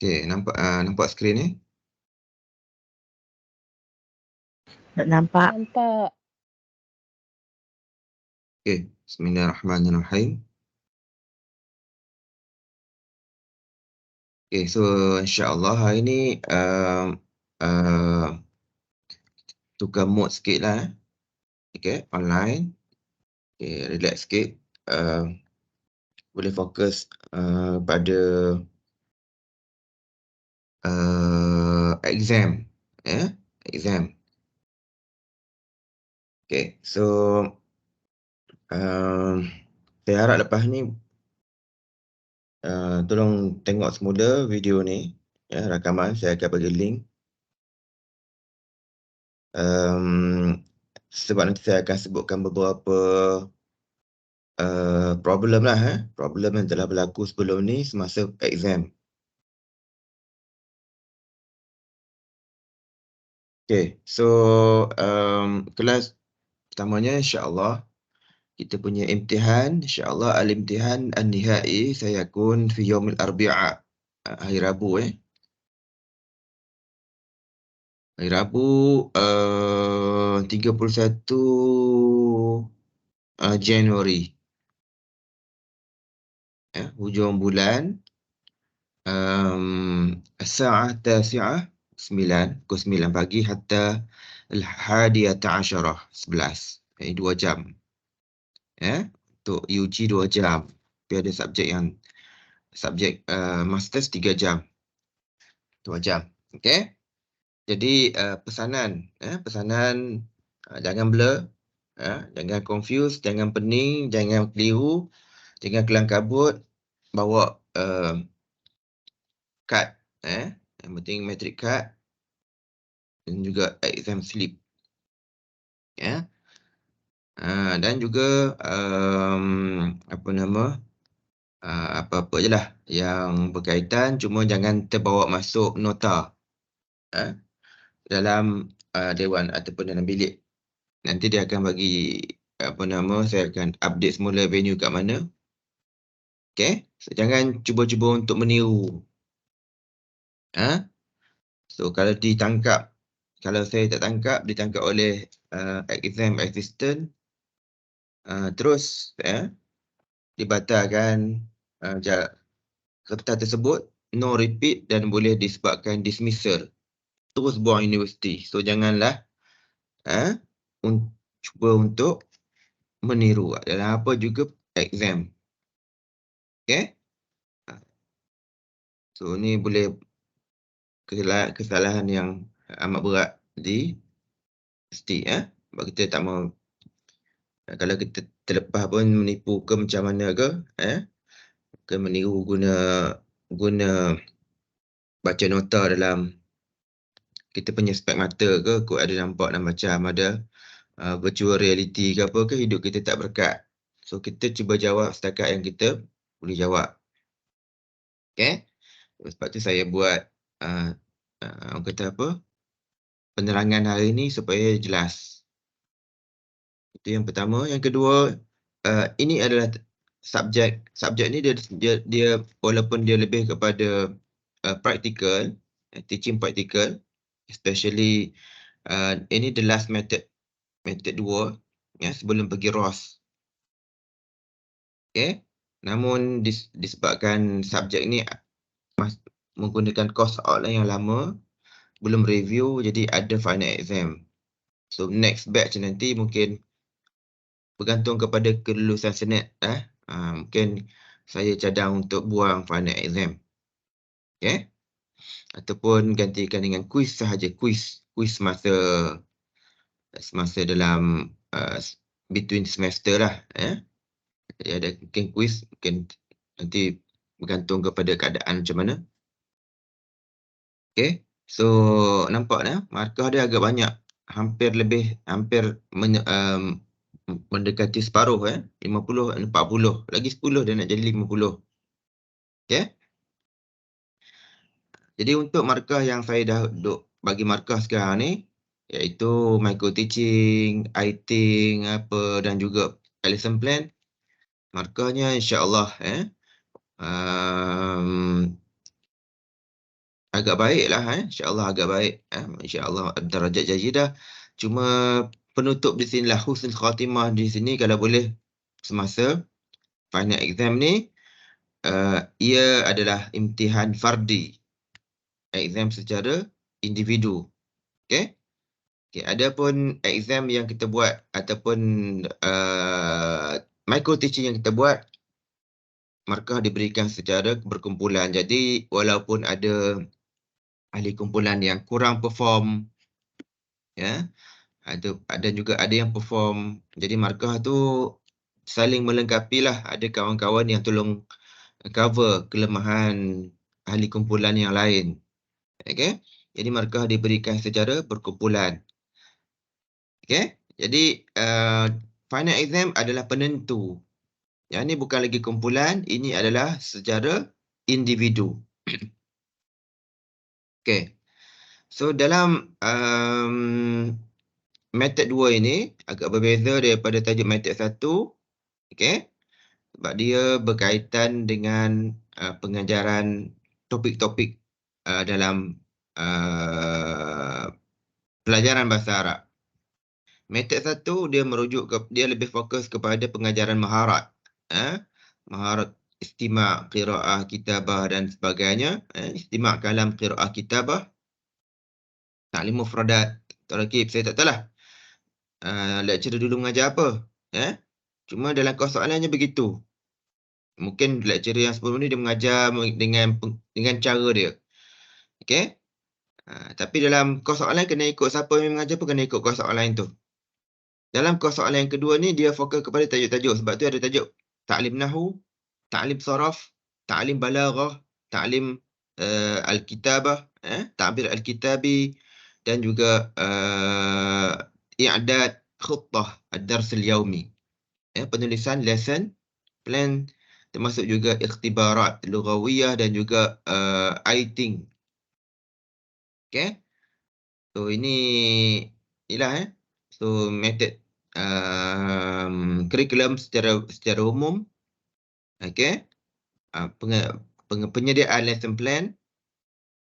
Okey, nampak skrin ni? Tak nampak. Nampak. Okey, bismillahirrahmanirrahim. Okey, so insya-Allah hari ni tukar mood sikit lah. Okey, online. Okey, relax sikit. Boleh fokus pada exam. Exam. Okey, so saya harap lepas ni tolong tengok semula video ni, rakaman. Saya akan bagi link. Sebab nanti saya akan sebutkan beberapa problem lah, problem yang telah berlaku sebelum ni semasa exam. Okay, so kelas pertamanya insya-Allah kita punya imtihan, insya-Allah al-imtihan an-nihai sayakun fi yaumil arbi'a, hari Rabu. Hari Rabu 31 Januari. Hujung bulan. As-sa'ah tasi'ah, 9, pukul 9 pagi hatta al-hadiyata asyarah, 11. Ini 2 jam. Untuk UG 2 jam. Tapi ada subjek masters 3 jam. 2 jam. Okey. Jadi pesanan jangan blur, jangan confuse, jangan pening, jangan keliru, jangan kelang kabut, bawa kad, yang penting matric card dan juga exam slip. Dan juga apa-apa je lah yang berkaitan, cuma jangan terbawa masuk nota dalam dewan ataupun dalam bilik. Nanti dia akan bagi saya akan update semula venue kat mana. Okey, so jangan cuba-cuba untuk meniru. So kalau saya tak tangkap, ditangkap oleh exam assistant, terus dibatalkan kertas tersebut, no repeat dan boleh disebabkan dismissal, terus buang universiti. So janganlah cuba untuk meniru dalam apa juga exam. Okay? So ni boleh kesalahan yang amat berat di universiti. Sebab kita tak mahu, kalau kita terlepas pun menipu ke macam mana ke meniru guna baca nota dalam kita punya spek mata ke, kot ada nampak dan macam ada virtual reality ke apa ke, hidup kita tak berkat. So kita cuba jawab setakat yang kita boleh jawab. Okay? Sebab tu saya buat orang kata apa, penerangan hari ni supaya jelas. Itu yang pertama. Yang kedua, ini adalah subjek ni dia walaupun dia lebih kepada practical, teaching practical, especially ini the last method 2 sebelum pergi ROS. Okay? Namun disebabkan subjek ni menggunakan course outline yang lama, belum review, jadi ada final exam. So next batch nanti mungkin bergantung kepada kelulusan Senate. Mungkin saya cadang untuk buang final exam. Okay? Ataupun gantikan dengan kuis sahaja, kuis semasa dalam between semester lah. Jadi ada mungkin kuis, mungkin nanti bergantung kepada keadaan macam mana. Okay, so nampak markah dia agak banyak, hampir mendekati separuh, 50, 40, lagi 10 dia nak jadi 50. Okay. Jadi untuk markah yang saya dah bagi markah sekarang ni, iaitu micro teaching, I-Think dan juga lesson plan, markahnya insya-Allah agak baik lah. InsyaAllah agak baik. InsyaAllah darajat jayidah. Cuma penutup di sini lah, husnul khatimah di sini kalau boleh semasa final exam ni, ia adalah imtihan fardi. Exam secara individu. Okay? Okay, ada pun exam yang kita buat ataupun micro teaching yang kita buat, markah diberikan secara berkumpulan. Jadi walaupun ada ahli kumpulan yang kurang perform, ya, ada juga ada yang perform. Jadi markah tu saling melengkapi lah. Ada kawan-kawan yang tolong cover kelemahan ahli kumpulan yang lain. Okay? Jadi markah diberikan secara berkumpulan. Okay? Jadi final exam adalah penentu. Yang ni bukan lagi kumpulan, ini adalah secara individu. Okay. So dalam method 2 ini agak berbeza daripada tajuk method 1. Okay. Sebab dia berkaitan dengan pengajaran topik-topik dalam pelajaran bahasa Arab. Metod 1 dia merujuk dia lebih fokus kepada pengajaran maharat. Maharat istima' qiraah, kitabah dan sebagainya. Istima' kalam, qiraah, kitabah. Ta'lim mufradat, tarakib, saya tak tahulah. Lecturer dulu mengajar apa. Cuma dalam kos soalannya begitu. Mungkin lecturer yang sebelum ni dia mengajar dengan cara dia. Okay? Tapi dalam kos soalan kena ikut siapa yang mengajar pun kena ikut kos soalan tu. Dalam kos soalan yang kedua ni dia fokus kepada tajuk-tajuk. Sebab tu ada tajuk ta'lim nahwu, ta'lim saraf, ta'lim balaghah, ta'lim al-kitabah, ta'bir al-kitabi dan juga i'dad khutbah ad-dars al-yawmi. Penulisan lesson plan, termasuk juga ikhtibarat lughawiyah dan juga writing. Okay? So inilah so method kurikulum secara umum. Okay? Penyediaan lesson plan.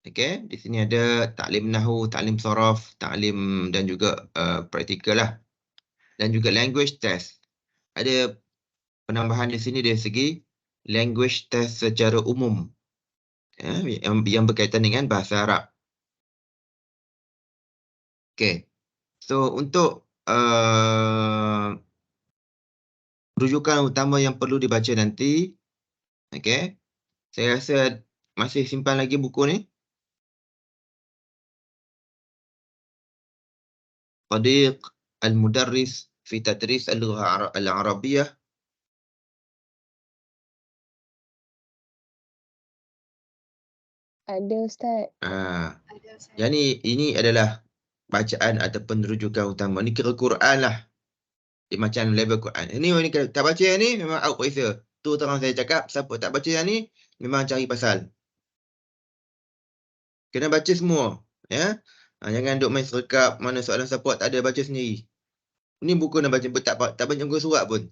Okay? Di sini ada ta'lim nahwu, ta'lim saraf, ta'lim dan juga praktikal lah. Dan juga language test. Ada penambahan di sini dari segi language test secara umum. Yang berkaitan dengan bahasa Arab. Okay. So untuk rujukan utama yang perlu dibaca nanti, okay, saya rasa masih simpan lagi buku ni. Tariq al-Mudarris fi Tadris al-Lugha al-Arabiyyah. Ada Ustaz. Yang ini adalah bacaan ataupun rujukan utama. Ni kira Quran lah. Dia macam level Quran. Ini kalau tak baca yang ni memang out periksa. Tu terang saya cakap, siapa tak baca yang ni memang cari pasal. Kena baca semua. Ya. Jangan duk main serekap, mana soalan support tak ada, baca sendiri. Ni buku nak baca, tak baca buku surat pun.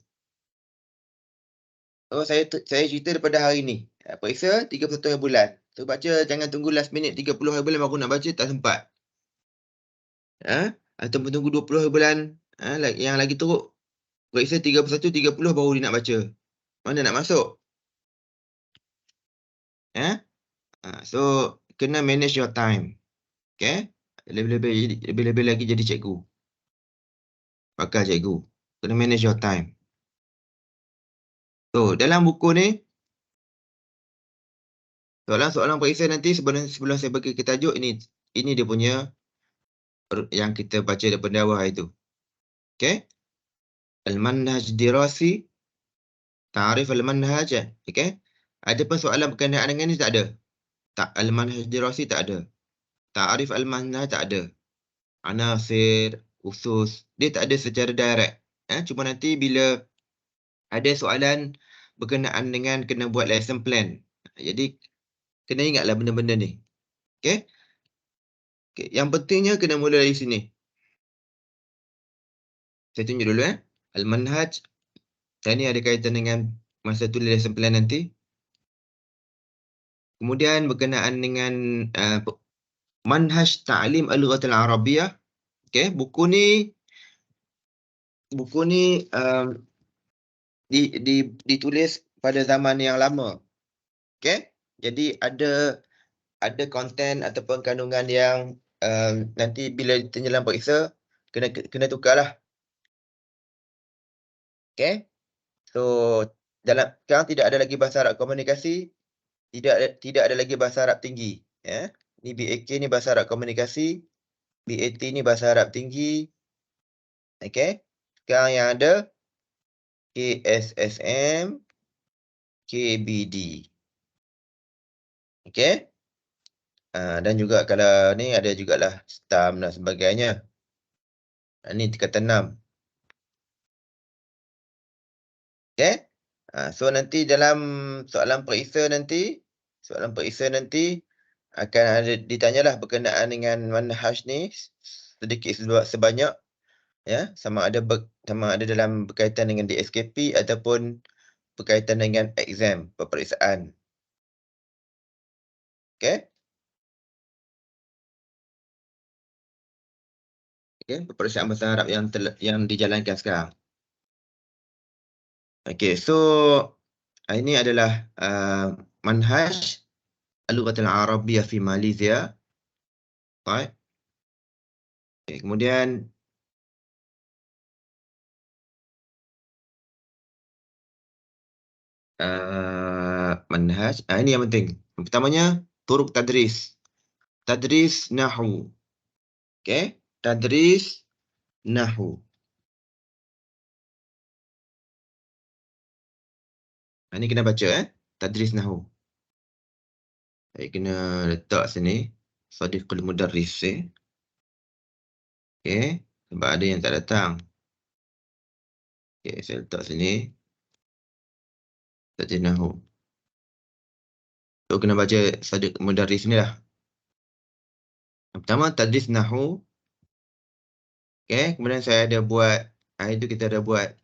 Oh, saya cerita daripada hari ni. Periksa 31 hari bulan. So baca jangan tunggu last minute 30 hari bulan baru nak baca, tak sempat. Ataupun tunggu 20 hari bulan, yang lagi teruk. Periksa 31, 30 baru dia nak baca. Mana nak masuk? So, kena manage your time. Okay? Lebih-lebih lagi jadi cikgu. Bakal cikgu. Kena manage your time. So, dalam buku ni, soalan-soalan periksa nanti sebelum saya bagi ke tajuk, ini dia punya yang kita baca daripada bawah itu. Okay? Al-manhaj dirasi, ta'rif al-manhaj. Okay? Ada pun soalan berkenaan dengan ni tak ada. Al-manhaj dirasi tak ada. Ta'rif al-manhaj tak ada. Anasir, khusus, dia tak ada secara direct. Cuma nanti bila ada soalan berkenaan dengan kena buat lesson plan. Jadi, kena ingatlah benda-benda ni. Okay? Yang pentingnya kena mula dari sini. Saya tunjuk dulu. Al-manhaj. Saya ni ada kaitan dengan masa tulis lesson plan nanti. Kemudian berkenaan dengan Manhaj Ta'lim Al-Lughatil Arabiyyah. Okey, buku ni ditulis pada zaman yang lama. Okey. Jadi ada konten ataupun kandungan yang nanti bila ditanya dalam periksa kena tukarlah. Okey. So sekarang tidak ada lagi bahasa Arab komunikasi, tidak ada lagi bahasa Arab tinggi, ya. Ni BAK ni bahasa Arab komunikasi, BAT ni bahasa Arab tinggi. Okey. Sekarang yang ada KSSM, KBD. Okey. Dan juga kalau ni ada jugalah STAM dan sebagainya. Ni tingkatan 6. Okey. So nanti dalam soalan periksa nanti akan ada ditanyalah berkenaan dengan manhaj ni sedikit sebanyak, ya, sama ada dalam berkaitan dengan DSKP ataupun berkaitan dengan exam, peperiksaan. Okey. Okey, peperiksaan bahasa Arab yang dijalankan sekarang. Okey, so ini adalah manhaj Al-Lughatil Arabiyyah fi Malaysia. Baik. Okay, kemudian manhaj, ini yang penting. Yang pertamanya turuk tadris. Tadris nahwu. Okey, tadris nahwu. Ini kena baca, tadris nahwu. Saya kena letak sini Sadiqul Mudarris. Okey, sebab ada yang tak datang. Okey, saya letak sini tadris nahwu. So kena baca Sadiq Mudarris ni lah. Yang pertama tadris nahwu. Okey, kemudian saya ada buat, hari tu kita ada buat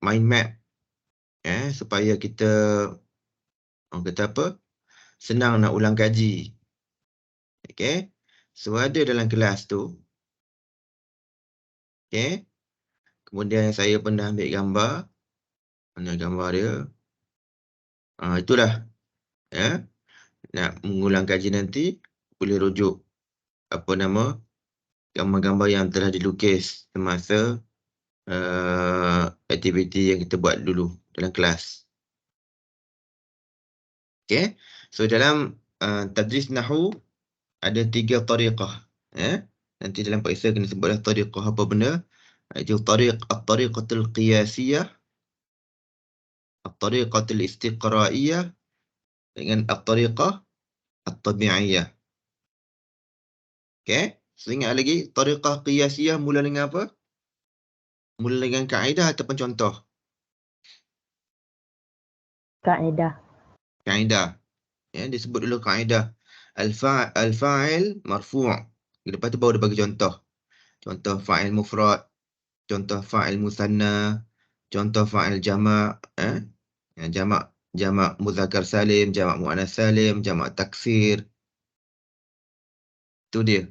mind map, supaya kita orang kata apa, senang nak ulang kaji. Okey, so ada dalam kelas tu. Okey, kemudian saya pernah ambil gambar. Mana gambar dia? Itulah, ya. Nak mengulang kaji nanti boleh rujuk apa nama gambar-gambar yang telah dilukis semasa aktiviti yang kita buat dulu dalam kelas. Okey, so dalam tadris nahwu ada 3 tariqah, ya. Nanti dalam periksa kena sebutlah tariqah apa benda. Itu at-tariqatul qiyasiyah, at-tariqatul istiqraiyah dengan at-tariqah at-tabi'iyah. Okey, so ingat lagi tariqah qiyasiyah mula dengan apa? Mula dengan kaedah ataupun contoh? Kaedah. Kaedah. Ya, disebut dulu kaedah. Al-fa'il marfu'. Lepas tu baru dia bagi contoh. Contoh fa'il mufrad, contoh fa'il musanna, contoh fa'il jama', jamak muzakkar salim, jamak muannas salim, jamak taksir. Itu dia.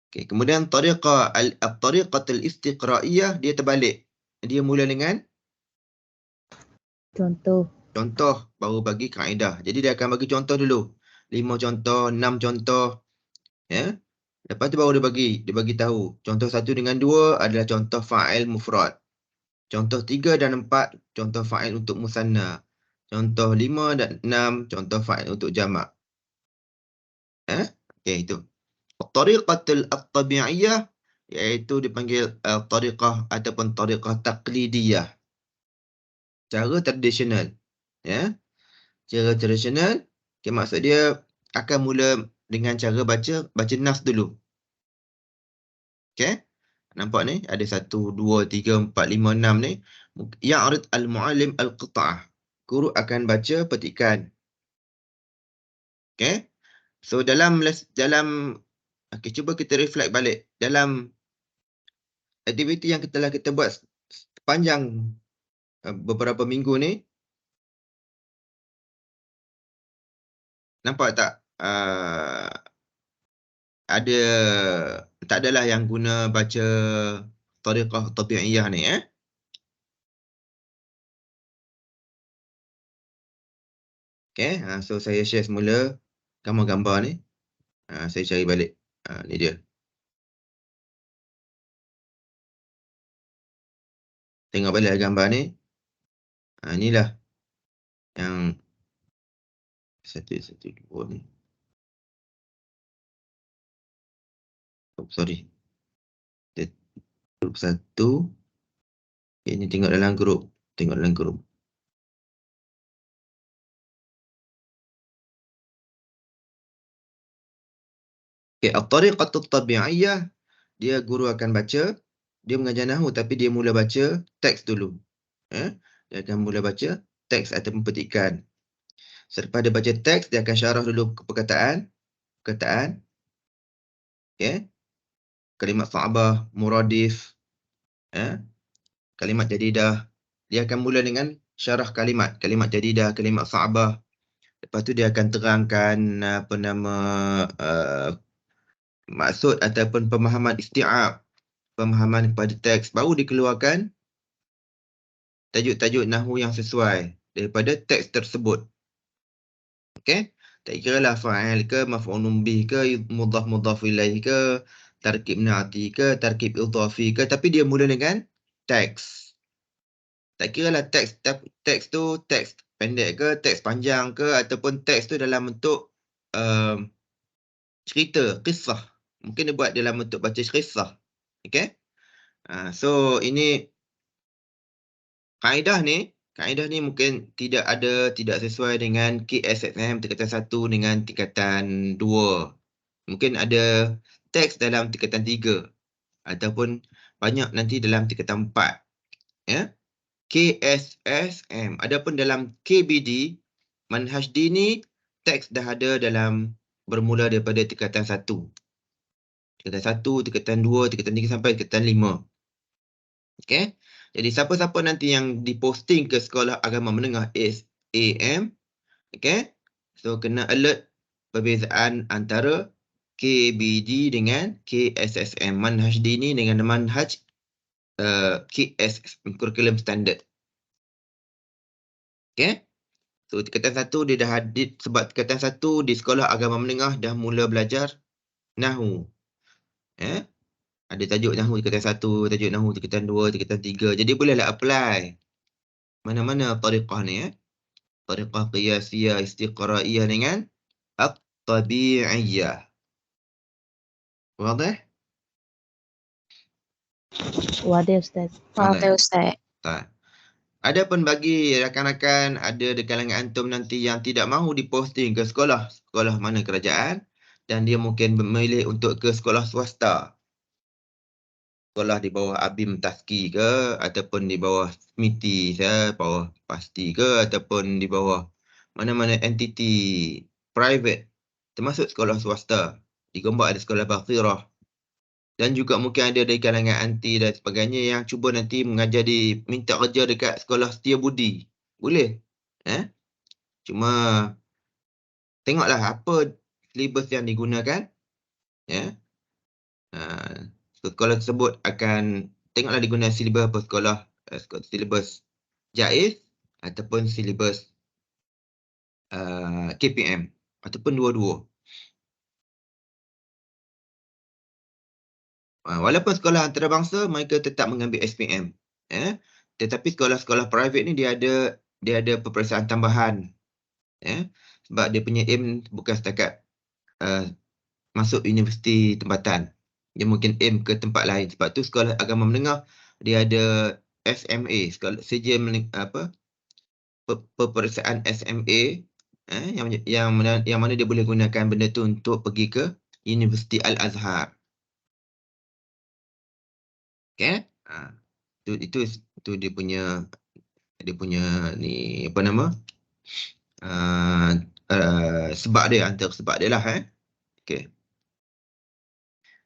Okey, kemudian at-tariqatul istiqraiyah dia terbalik. Dia mula dengan Contoh. contoh baru bagi kaedah. Jadi dia akan bagi contoh dulu. 5 contoh, 6 contoh. Ya. Lepas tu baru dia bagi tahu. Contoh 1 dengan 2 adalah contoh fa'il mufrad. Contoh 3 dan 4 contoh fa'il untuk musanna. Contoh 5 dan 6 contoh fa'il untuk jamak. Okey, itu. Tariqatul at-tabi'iyah iaitu dipanggil tariqah ataupun tariqah taqlidiyah. Cara tradisional. Ya. Cara tradisional, maksud dia akan mula dengan cara baca nas dulu. Okey? Nampak ni ada 1 2 3 4 5 6 ni. Ya'rid al-mu'allim al-qita'ah. Guru akan baca petikan. Okey? So okey, cuba kita reflect balik dalam aktiviti yang telah kita buat sepanjang beberapa minggu ni. nampak tak? Ada, tak adalah yang guna baca tariqah tabi'iyah ni, Okay, so saya share semula gambar-gambar ni. Saya cari balik. Ni dia. Tengok balik gambar ni. Inilah yang 112 ni. Sorry. Grup 1. Ini tengok dalam grup. Tengok dalam grup. Okay, at-tariqatut tabi'iyah, dia guru akan baca, dia mengajar nahwu tapi dia mula baca teks dulu. Dia akan mula baca teks ataupun petikan. Selepas dia baca teks, dia akan syarah dulu perkataan. Okay. Kalimat sa'bah, muradif, kalimat jadidah. Dia akan mula dengan syarah kalimat jadidah, kalimat sa'bah. Lepas tu dia akan terangkan maksud ataupun pemahaman isti'ab, pemahaman kepada teks, baru dikeluarkan tajuk-tajuk nahwu yang sesuai daripada teks tersebut. Okey, tak kira lah fa'il ke, maf'ulun bih ke, mudhaf ilaih ke, tarkib na'ti ke, tarkib idhafi ke, tapi dia mula dengan teks. Tak kira lah teks tu teks pendek ke, teks panjang ke, ataupun teks tu dalam bentuk cerita, kisah. Mungkin dia buat dalam bentuk baca kisah. Okey? So ini kaedah ni mungkin tidak sesuai dengan KSSM tingkatan 1 dengan tingkatan 2. Mungkin ada teks dalam tingkatan 3 ataupun banyak nanti dalam tingkatan 4. Ya. KSSM. Adapun dalam KBD, manhaj dini, teks dah ada dalam bermula daripada tingkatan 1. Tingkatan 1, tingkatan 2, tingkatan 3 sampai tingkatan 5. Okey. Jadi siapa-siapa nanti yang diposting ke sekolah agama menengah SAM, okey. So kena alert perbezaan antara KBD dengan KSSM, manhaj dini dengan manhaj KSSM, kurikulum standard. Okey. So tingkatan 1 dia dah hadir sebab tingkatan 1 di sekolah agama menengah dah mula belajar nahwu. Ada tajuk nahwu tingkatan 1, tajuk nahwu tingkatan 2, tingkatan 3. Jadi bolehlah apply mana-mana tariqah ni, tariqah qiyasiyah, istiqraiyah dengan at-tabi'iyah. Wadah? Wadah Ustaz. Wadah Ustaz. Tak. Adapun bagi rakan-rakan ada di kalangan antum nanti yang tidak mahu diposting ke sekolah mana kerajaan dan dia mungkin memilih untuk ke sekolah swasta. Sekolah di bawah Abim Taski ke ataupun di bawah SMITI, bawah Pasti ke ataupun di bawah mana-mana entiti private termasuk sekolah swasta. Di Gombak ada sekolah Bakhirah. Dan juga mungkin ada dari kalangan anti dan sebagainya yang cuba nanti mengajar minta kerja dekat sekolah Setia Budi. Boleh. Cuma tengoklah apa silibus yang digunakan. Sekolah tersebut akan tengoklah digunakan silibus apa sekolah, silibus JAIZ ataupun silibus KPM ataupun dua-dua. Walaupun sekolah antarabangsa mereka tetap mengambil SPM. Tetapi sekolah-sekolah private ni dia ada peperiksaan tambahan. Sebab dia punya aim bukan setakat masuk universiti tempatan. Dia mungkin aim ke tempat lain. Sebab tu sekolah agama menengah dia ada SMA, sekolah sijil peperiksaan SMA yang mana dia boleh gunakan benda tu untuk pergi ke Universiti Al-Azhar. Okey? Itu dia punya ni apa nama? Sebab dia, antara sebab dia lah. Okey.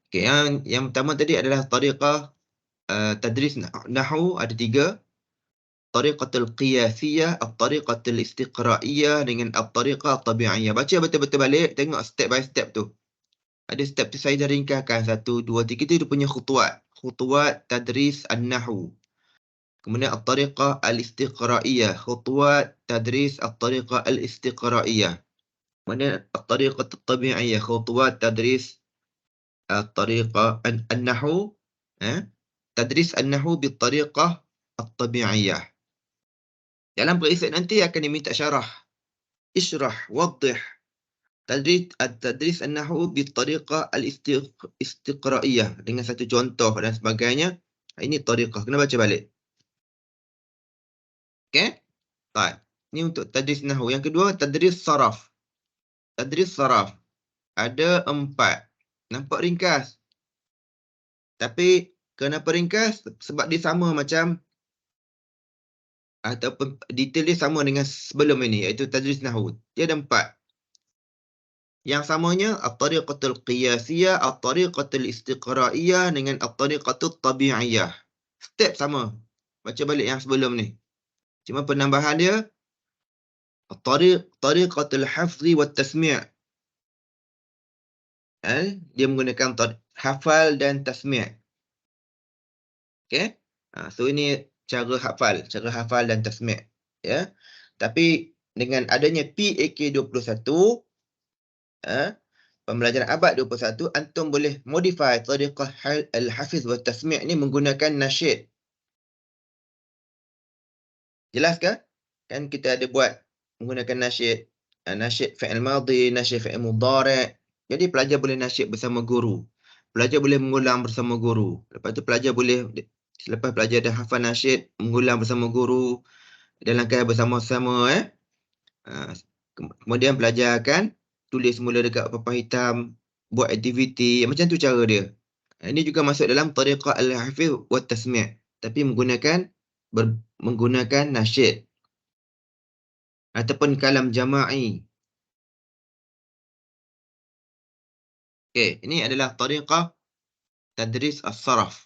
Okey, yang pertama tadi adalah tariqah tadris nahwu, ada 3. at-tariqatul qiyasiyah, at-tariqatul istiqra'iyah dengan at-tariqah at-tabi'iyah. Baca betul-betul balik, tengok step by step tu. Ada step tu saya dah ringkaskan. 1, 2, 3 tu dia punya khutuat. Khutuat tadris an-nahwu. Kemudian at-tariqah al-istiqra'iyah. Khutuat tadris at-tariqah al-istiqra'iyah. Kemudian at-tariqah at-tabi'iyah. Khutuat tadris at-tariqah an-nahwu. Tadris an-nahwu bil-tariqah at-tabi'iyah. Dalam perisian nanti akan diminta syarah. Isyrah, waddih. Tadris an-nahwu bil-tariqah al-istiqra'iyah. Dengan satu contoh dan sebagainya. Ini tariqah. Kena baca balik. Okey? Baik. Ini untuk tadris nahwu. Yang kedua, tadris saraf. Tadris saraf. Ada 4. Nampak ringkas. Tapi kenapa ringkas? Sebab dia sama macam ataupun detail dia sama dengan sebelum ini, iaitu tadris nahwu. Dia ada 4. Yang samanya at-tariqatul qiyasiyah, at-tariqatul istiqra'iyah dengan at-tariqatul tabi'iyah. Step sama. Baca balik yang sebelum ni. Cuma penambahan dia at-tariqatul hafzi wat tasmi'. Dia menggunakan hafal dan tasmi'. Okey? So ini cara hafal dan tasmi', ya. Tapi dengan adanya PAK 21, pembelajaran abad 21, antum boleh modify tariqah al-hafiz wa tasmi' ni menggunakan nasyid. Jelas ke? Kan kita ada buat menggunakan nasyid. Nasyid fi'il madhi, nasyid fi'il mudhari'. Jadi pelajar boleh nasyid bersama guru. Pelajar boleh mengulang bersama guru. Lepas tu pelajar boleh, selepas pelajar dah hafal nasyid, mengulang bersama guru dalam keadaan bersama-sama. Kemudian pelajar akan tulis mula dekat papan hitam, buat aktiviti, macam tu cara dia. Ini juga masuk dalam tariqah al-hafiz wa tasmi', tapi menggunakan nasyid ataupun kalam jama'i. Okey, ini adalah tariqah tadris as-saraf.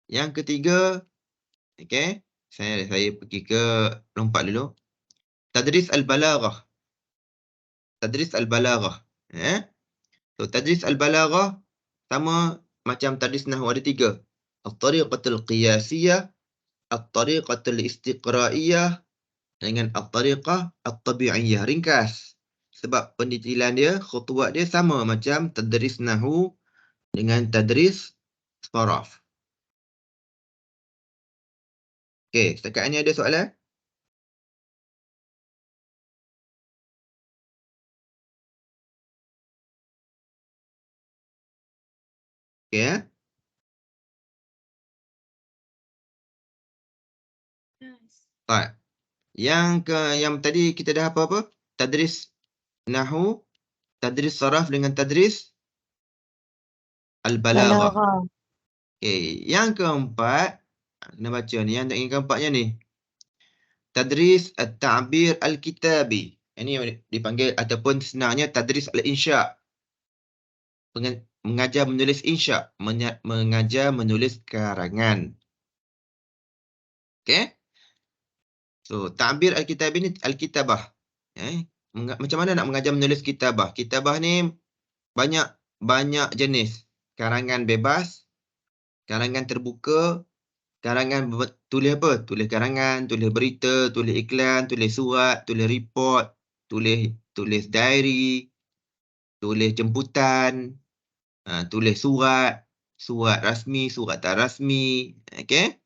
Yang ketiga, okey, saya pergi ke lompat dulu. Tadris al-balaghah. Tadris al-balaghah. So, tadris al-balaghah sama macam tadris nahwu, ada 3. At-tariqatul qiyasiyah, at-tariqatul istiqra'iyah dengan at-tariqah at-tabi'iyah. Ringkas. Sebab pendetailan dia, khutuat dia sama macam tadris nahwu dengan tadris saraf. Okey, setakat ini ada soalan? Okey, ya. Baik. Yang tadi kita dah apa? Tadris nahwu, tadris saraf dengan tadris al-balaghah. Balaghah. Okey, yang keempat, kena baca ni, yang keempatnya ni. Tadris at-ta'bir al-kitabi. Ini dipanggil ataupun senangnya tadris al-insya'. Mengajar menulis insya', mengajar menulis karangan. Okey? So, ta'bir al-kitabi ni al-kitabah. Macam mana nak mengajar menulis kitabah? Kitabah ni banyak jenis. Karangan bebas, karangan terbuka, karangan tulis apa? Tulis karangan, tulis berita, tulis iklan, tulis surat, tulis report, tulis diary, tulis jemputan, tulis surat rasmi, surat tak rasmi, okey?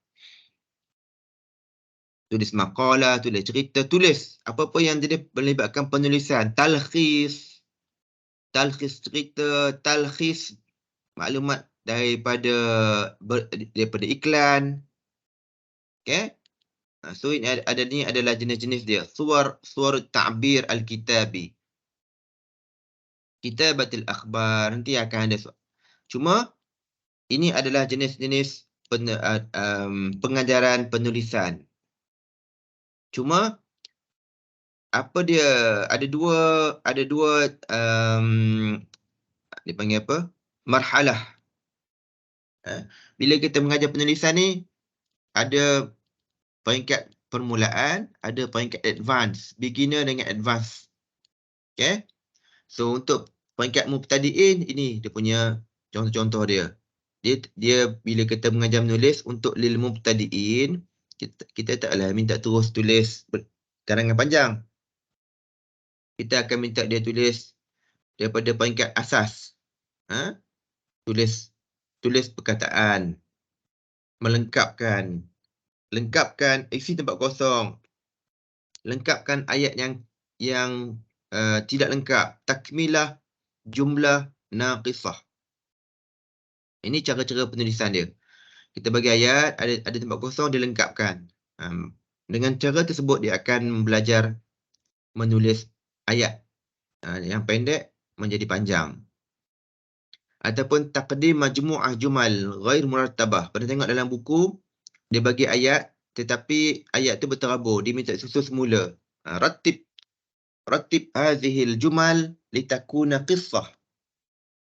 Tulis makalah, tulis cerita, tulis apa-apa yang jadi melibatkan penulisan, talkhis cerita, talkhis maklumat daripada iklan. Okey? So ini ni adalah jenis-jenis dia. Suar ta'bir al-kitabi. Kitabatul akhbar, nanti akan ada. Cuma ini adalah jenis-jenis pengajaran penulisan. Cuma apa dia, ada dua dipanggil apa? Marhalah. Bila kita mengajar penulisan ni, ada peringkat permulaan, ada peringkat advance, beginner dengan advance. Okay. So untuk peringkat mubtadi'in, ini dia punya contoh-contoh dia. Dia bila kita mengajar menulis untuk lil mubtadi'in, kita taklah minta terus tulis karangan panjang. Kita akan minta dia tulis daripada peringkat asas. Tulis perkataan, melengkapkan, isi tempat kosong, lengkapkan ayat yang tidak lengkap, takmilah jumlah naqisah. Ini cara-cara penulisan dia. Kita bagi ayat, ada tempat kosong, dia lengkapkan. Dengan cara tersebut dia akan belajar menulis ayat yang pendek menjadi panjang. Ataupun taqdim majmu'ah jumal ghair murattabah. Pernah tengok dalam buku, dia bagi ayat tetapi ayat tu berterabur, dia minta susun semula. Rattib hazihil jumal litakuna qissah.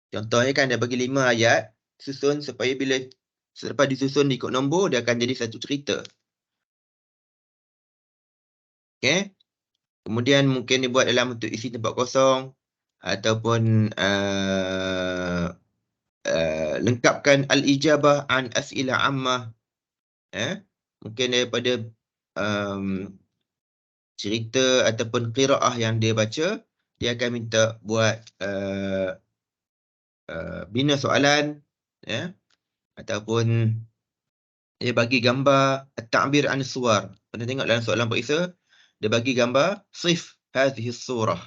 Contohnya kan dia bagi 5 ayat, susun supaya bila selepas disusun ikut nombor, dia akan jadi satu cerita. Okay. Kemudian mungkin dibuat dalam untuk isi tempat kosong ataupun lengkapkan al-ijabah an as'ilah ammah. Mungkin daripada cerita ataupun qiraah yang dia baca, dia akan minta buat bina soalan, ataupun dia bagi gambar at-ta'bir an suwar. Pernah tengok dalam soalan periksa, dia bagi gambar sif hadhihi surah.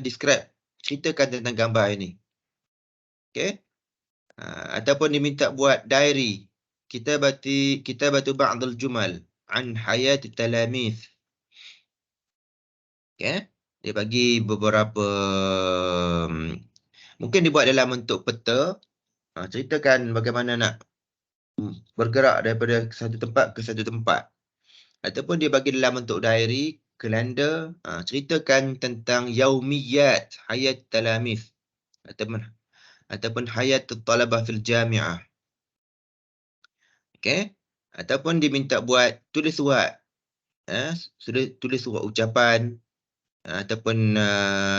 Describe, ceritakan tentang gambar ini. Okay. Ataupun diminta buat diary, kitabatu ba'dul jumal an hayat talamis. Okay. Dia bagi beberapa, mungkin dibuat dalam bentuk peta, ceritakan bagaimana nak bergerak daripada satu tempat ke satu tempat. Ataupun dia bagi dalam bentuk diary, kalender, ceritakan tentang yaumiyat hayat talamis ataupun hayat talabah fil jami'ah. Okay. Ataupun diminta buat tulis surat, tulis surat ucapan ataupun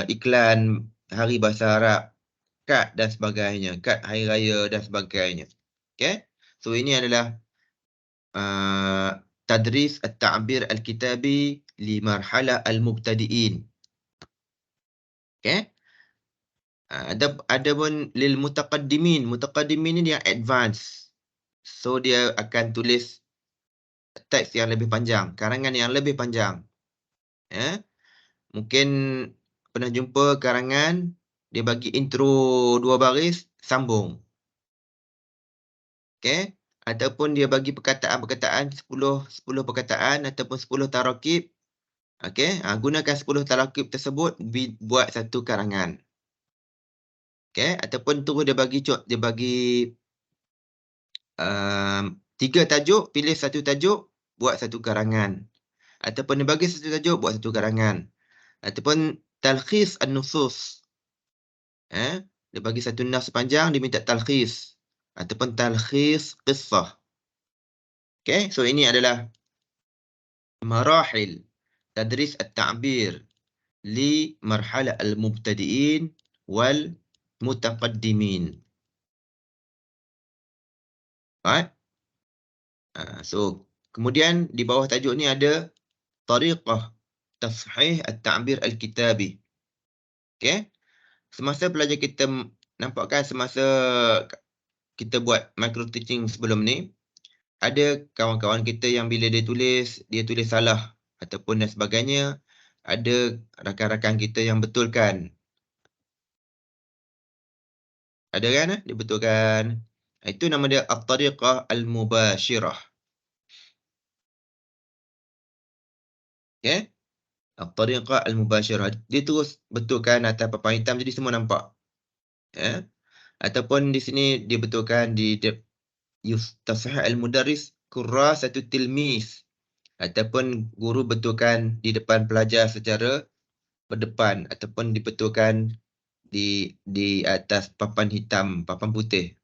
iklan hari bahasa Arab, kad dan sebagainya, kad hari raya dan sebagainya. Okay. So ini adalah tadris at-ta'bir al-kitabi li marhalah al-mubtadi'in. Okay. Ada pun lil mutaqaddimin. Mutaqaddimin ni yang advance. So dia akan tulis teks yang lebih panjang, karangan yang lebih panjang. Mungkin pernah jumpa karangan dia bagi intro 2 baris, sambung. Okay. Ataupun dia bagi perkataan-perkataan 10 perkataan ataupun 10 tarakib. Okay. Gunakan 10 tarakib tersebut buat satu karangan. Okay. Ataupun terus dia bagi 3 tajuk, pilih satu tajuk, buat satu karangan. Ataupun dia bagi satu tajuk, buat satu karangan. Ataupun talkhis an-nusus. Dia bagi satu nas panjang, dia minta talkhis. Ataupun talkhis qissah. Okay, so ini adalah marahil tadris at-ta'bir li marhalah al-mubtadi'in wal mutaqaddimin. Right? So, kemudian di bawah tajuk ni ada tariqah tashih at-ta'bir al-kitabi. Okay? Semasa belajar kita nampakkan semasa kita buat micro teaching sebelum ni, ada kawan-kawan kita yang bila dia tulis salah ataupun dan sebagainya, ada rakan-rakan kita yang betulkan. Ada kan? Dia betulkan. Itu nama dia at-tariqah al-mubashirah. Okay? At-tariqah al-mubashirah. Dia terus betulkan atas papan hitam jadi semua nampak. Ataupun di sini dia betulkan di tasahih al-mudarris kurrasatu tilmis. Ataupun guru betulkan di depan pelajar secara berdepan ataupun dibetulkan di atas papan hitam, papan putih.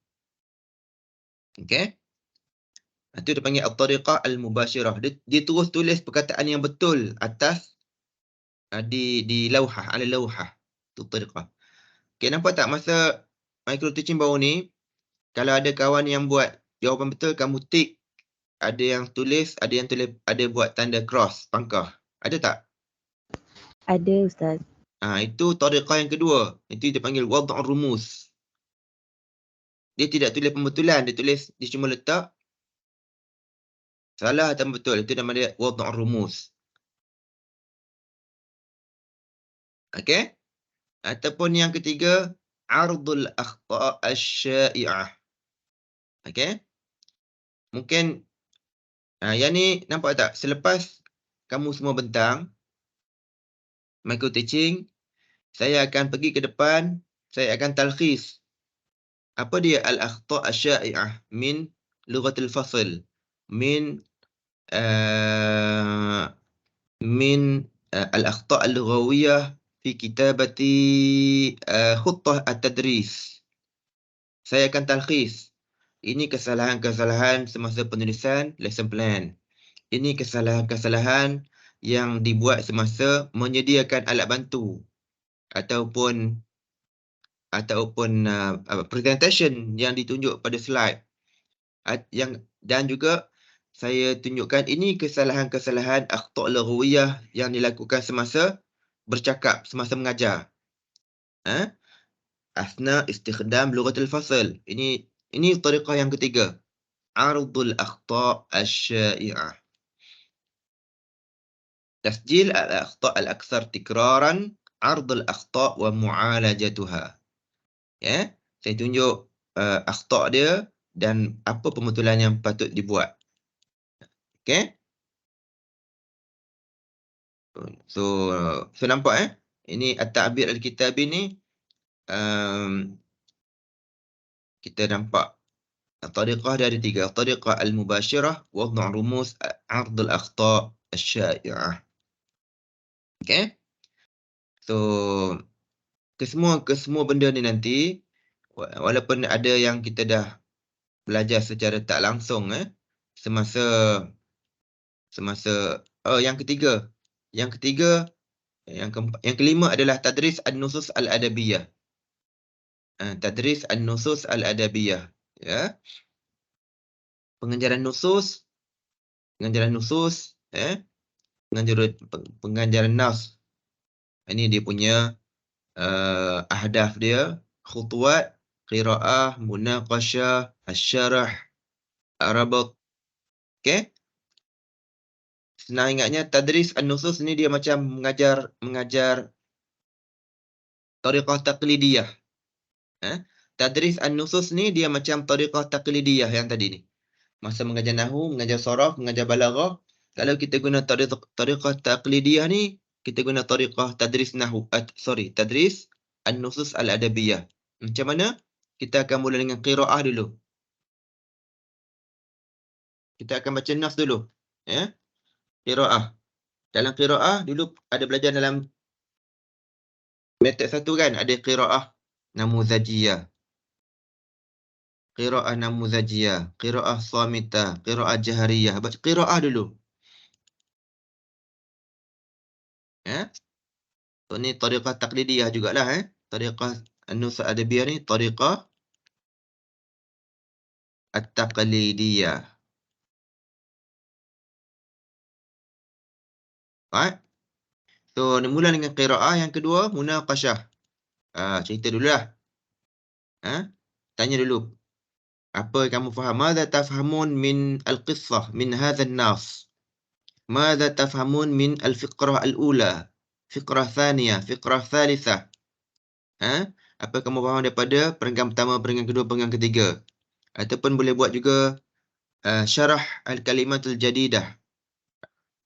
Okay? Itu dipanggil at-tariqah al-mubashirah. Dia terus tulis perkataan yang betul atas di lauhah, ala lauhah. Itu tariqah. Okay, nampak tak masa micro teaching baru ni, kalau ada kawan yang buat jawapan betul, kamu tik. Ada yang tulis, ada buat tanda cross, pangkah. Ada tak? Ada Ustaz. Itu tariqah yang kedua. Itu dipanggil wad'ur rumus. Dia tidak tulis pembetulan, dia cuma letak salah atau betul. Itu nama dia wad'ur rumus. Okey? Ataupun yang ketiga, ardul akhta' asy-sya'i'ah. Okey? Mungkin yang ni nampak tak? Selepas kamu semua bentang micro teaching, saya akan pergi ke depan, saya akan talkhis. Apa dia al-akhta' asy-sya'i'ah min lughatil fasl, min min al-akhta' al-lughawiyah fi kitabati khuttah at-tadris. Saya akan talkhis. Ini kesalahan-kesalahan semasa penulisan lesson plan. Ini kesalahan-kesalahan yang dibuat semasa menyediakan alat bantu ataupun presentation yang ditunjuk pada slide. Dan juga saya tunjukkan ini kesalahan-kesalahan akhta' lughawiyah yang dilakukan semasa bercakap, semasa mengajar. Asna istikhdam lughatil fasl. Ini tariqah yang ketiga. Ardul akhta' asy-sya'i'ah. Tasjil al-akhta' al-akthar tikraran, ardul akhta' wa mu'alajatuha. Ya, saya tunjuk akhta' dia dan apa pembetulan yang patut dibuat. Okey? So nampak ini at-ta'bir al-kitabi ni kita nampak tariqah dia ada 3. Tariqah al-mubashirah, wad'u rumus, ardul akhta' asy-sya'i'ah. Okey? So kesemua benda ni nanti walaupun ada yang kita dah belajar secara tak langsung semasa yang ketiga. Yang kelima adalah tadris an-nusus al-adabiyah. Tadris an-nusus al-adabiyah, ya. Pengajaran nusus, pengajaran nas. Ini dia punya ahdaf dia, khutuwat, qiraah, munaqashah, asy-syarah, rabat. Okey? Senang ingatnya, tadris an-nusus ni dia macam mengajar tariqah taqlidiyah. Tadris an-nusus ni dia macam tariqah taqlidiyah yang tadi ni. Masa mengajar nahwu, mengajar saraf, mengajar balaghah, kalau kita guna tariqah taqlidiyah ni, kita guna tariqah tadris tadris an-nusus al-adabiyah. Macam mana? Kita akan mula dengan qiraah dulu. Kita akan baca nas dulu. Ya. Qiraah. Dalam qiraah dulu ada belajar dalam metod 1 kan, ada qiraah namuzajiyah. Qiraah namuzajiyah, qiraah samitah, qiraah jahriyah. Baca qiraah dulu. Ya. So, ni tariqah taqlidiyah jugalah Tariqah an-nusus adabiyah ni tariqah at-taqlidiyah. Right? So, mula dengan qiraah, yang kedua munaqashah. Cerita dululah. Tanya dulu. Apa kamu faham? Madza tafhamun min al-qissah min hadha an-nas? Madza tafhamun min al-fiqrah al-ula? Fiqrah thaniyah, fiqrah thalithah. Apa kamu faham daripada perenggan pertama, perenggan kedua, perenggan ketiga? Ataupun boleh buat juga syarah al-kalimatul jadidah.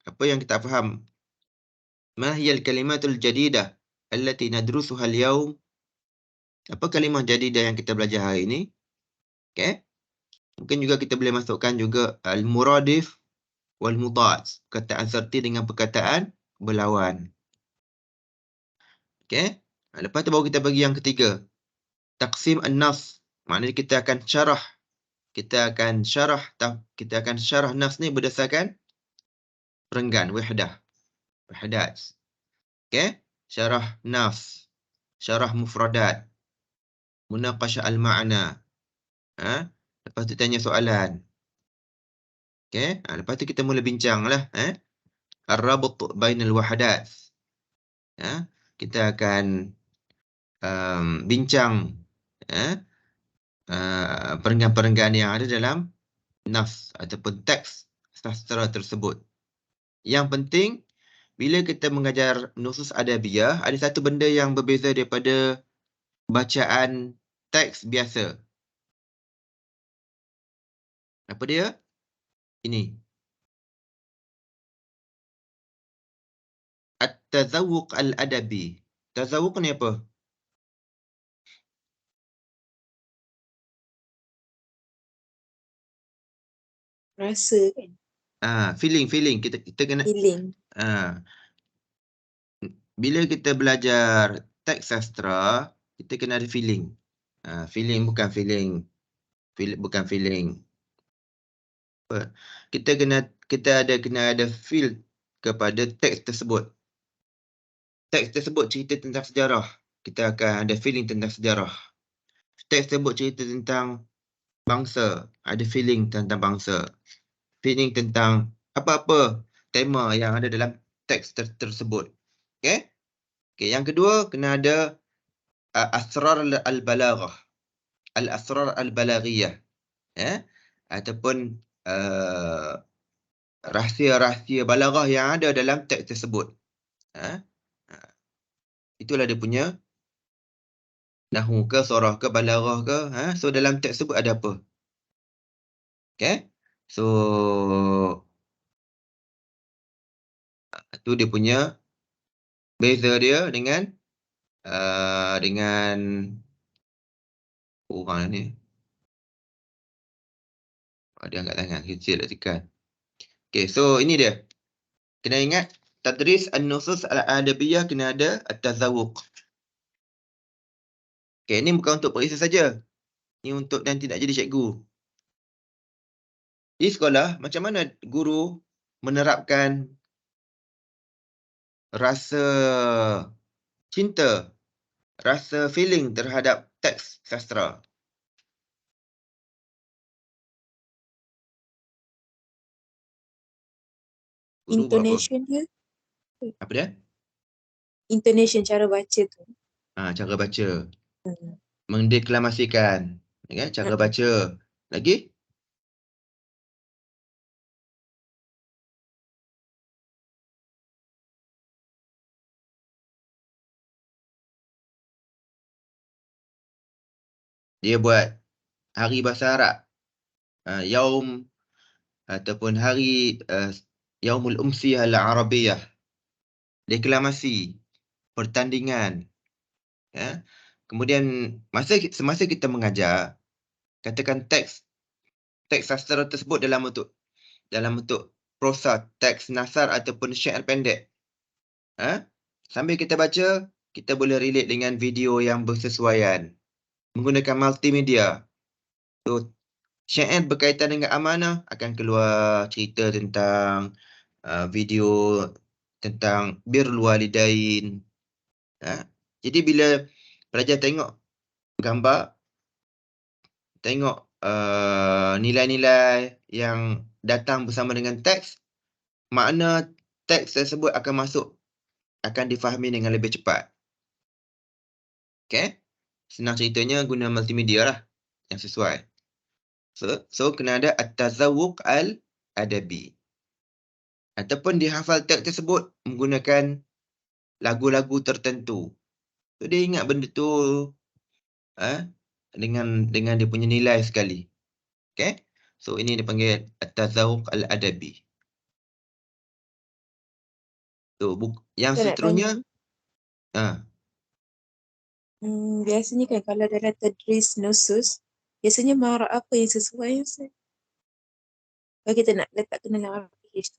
Apa yang kita faham? Ma hiya al-kalimatul jadidah allati nadrusuha al-yawm? Apa kalimah jadidah yang kita belajar hari ini? Okey. Mungkin juga kita boleh masukkan juga al-muradif wal mudad, perkataan serti dengan perkataan berlawan. Okey. Lepas tu baru kita bagi yang ketiga. Taqsim an-nas. Maknanya kita akan syarah kita akan syarah nafs ni berdasarkan perenggan, wahdah. Wahdat. Okey? Syarah nafs, syarah mufradat, munaqashah al-ma'na. Lepas tu tanya soalan. Okey? Lepas tu kita mula bincanglah, ar-rabt bainal wahdat. Kita akan bincang perenggan-perenggan yang ada dalam nafs ataupun teks sastra tersebut. Yang penting, bila kita mengajar nusus adabiyah, ada satu benda yang berbeza daripada bacaan teks biasa. Apa dia? Ini. At-tazawuq al-adabi. Tazawuq ni apa? Rasa kan. Feeling. Kita kena Feeling. bila kita belajar teks sastra, kita kena ada feeling. Feeling bukan feeling. Bukan feeling. Kita kena ada feel kepada teks tersebut. Teks tersebut cerita tentang sejarah. Kita akan ada feeling tentang sejarah. Teks tersebut cerita tentang bangsa. Ada feeling tentang bangsa. Feeling tentang apa-apa tema yang ada dalam teks tersebut. Okey? Yang kedua, kena ada asrar al-balaghah. Al-asrar al-balaghiyah. Ataupun rahsia-rahsia balaghah yang ada dalam teks tersebut. Itulah dia punya nahwu ke, sorah ke, balaghah ke. So dalam teks tersebut ada apa? Okay? So tu dia punya beza dia dengan orang ni. Dia angkat tangan, kecil nak tekan. Okay, so ini dia. Kena ingat, tadris an-nusus al-adabiyah kena ada at-tazawuq. Okay, ni bukan untuk perisa saja. Ni untuk nanti nak jadi cikgu. Di sekolah, macam mana guru menerapkan rasa cinta, rasa feeling terhadap teks sastra? Guru buat apa? Intonation dia. Apa dia? Intonation, cara baca tu. Cara baca. Mendeklamasikan. Cara baca. Lagi? Dia buat hari bahasa Arab. Yaum ataupun hari Yaumul Umsiyah al-Arabiyah. Deklamasi. Pertandingan. Kemudian semasa kita mengajar, katakan teks sastra tersebut dalam bentuk prosa, teks nasar ataupun syair pendek. Sambil kita baca, kita boleh relate dengan video yang bersesuaian menggunakan multimedia. So, syair berkaitan dengan amanah akan keluar cerita tentang video tentang birrul walidain. Jadi bila pelajar tengok gambar, tengok nilai-nilai yang datang bersama dengan teks, makna teks tersebut akan difahami dengan lebih cepat. Okay? Senang ceritanya guna multimedia lah yang sesuai. So kena ada at-tazawuq al-adabi. Ataupun dihafal teks tersebut menggunakan lagu-lagu tertentu. So dia ingat benda tu dengan dia punya nilai sekali. Okay? So ini dipanggil at-tazawuq al-adabi. So yang seterusnya biasanya kan kalau dalam tadris nusus, biasanya mahrab apa yang sesuai, Ustaz? Kalau kita nak letak kena dalam RPH.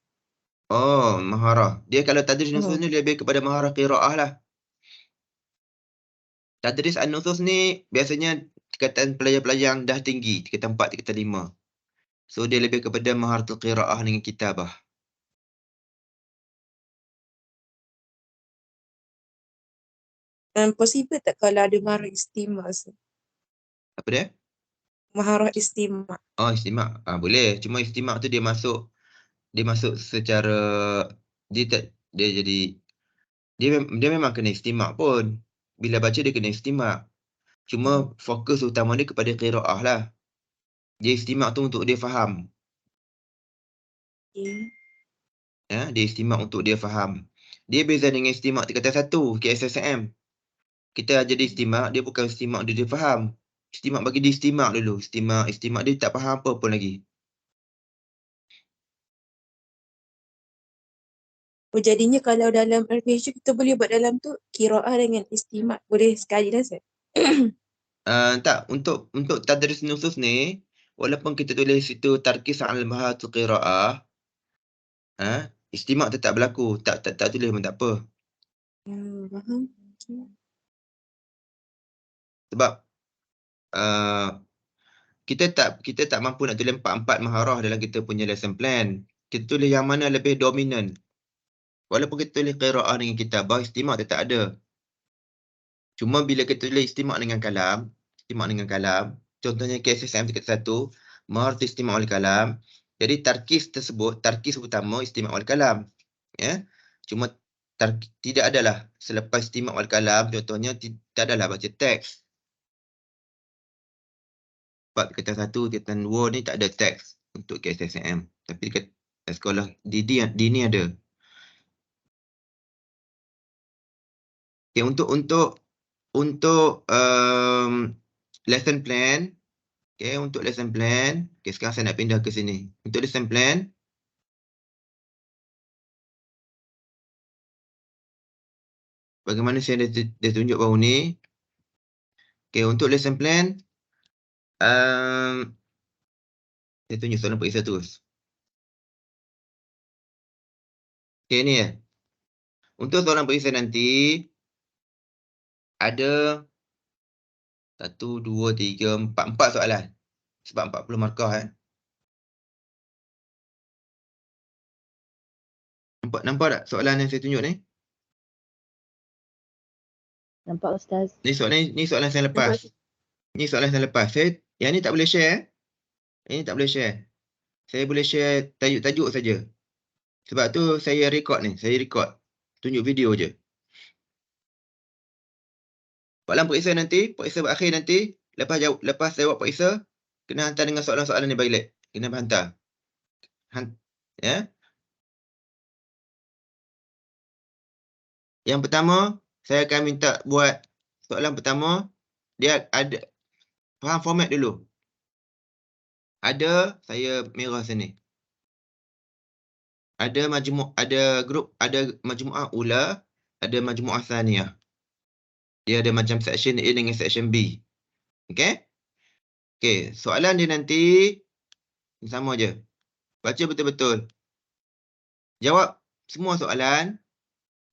Maharah. Dia kalau tadris nusus ni lebih kepada maharah qiraah lah. Tadris an-nusus ni biasanya tingkatan pelajar-pelajar yang dah tinggi, tingkatan 4, tingkatan 5. So dia lebih kepada maharatul qiraah dengan kitabah. Possible tak kalau ada maharah istimewa? Apa dia? Maharah istimewa. Oh, istimak. Boleh. Cuma istimak tu dia masuk secara dia jadi dia memang kena istimak pun. Bila baca dia kena istimak. Cuma fokus utama dia kepada qiraah lah. Dia istimak tu untuk dia faham. Okay. Dia istimak untuk dia faham. Dia beza dengan istimak tingkatan 1 KSSM. Kita ajar dia istimak, dia bukan istimak dia faham. Istimak bagi dia istimak dulu. Istimak dia tak faham apa pun lagi. Jadinya kalau dalam RPH kita boleh buat dalam tu qiraah dengan istimak. Boleh sekali lah, Ustaz? Tak, untuk tadris nusus ni, walaupun kita tulis situ tarkis al mahatul qiraah, istimak tetap berlaku. Tak tulis pun tak apa. Faham. Okay. Sebab kita tak mampu nak tulis 4 maharah dalam kita punya lesson plan. Kita tulis yang mana lebih dominan. Walaupun kita tulis qiraah dengan kitabah, istimak tetap ada. Cuma bila kita tulis istimak dengan kalam, contohnya KSSM tingkat 1, maharah istimak wal kalam. Jadi tarkis tersebut, tarkis utama istimak wal kalam. Cuma tidak adalah selepas istimak wal kalam, contohnya tidak adalah baca teks. Sebab tingkatan 1, tingkatan 2 ni tak ada teks untuk KSSM. Tapi dekat sekolah dini ada. Okay, untuk lesson plan, untuk lesson plan, sekarang saya nak pindah ke sini. Untuk lesson plan, bagaimana saya dah tunjuk baru ni. Untuk lesson plan, saya tunjuk soalan periksa terus. Ni ya. Untuk soalan periksa nanti, ada 1, 2, 3, 4 soalan. Sebab 40 markah. Nampak tak soalan yang saya tunjuk ni? Nampak Ustaz. Ni soalan saya lepas. Ni soalan saya lepas. Yang ni tak boleh share. Ini tak boleh share. Saya boleh share tajuk-tajuk saja. Sebab tu saya record ni. Saya record. Tunjuk video je. Soalan periksa nanti, periksa berakhir nanti, lepas jawab periksa, kena hantar dengan soalan-soalan ni balik. Kena hantar. Yang pertama, saya akan minta buat soalan pertama, dia ada, faham format dulu. Ada, saya merah sini. Ada majmu'ah ula, ada majmu'ah thaniyah. Dia ada macam section A dengan section B. Okey? Soalan dia nanti sama je. Baca betul-betul. Jawab semua soalan.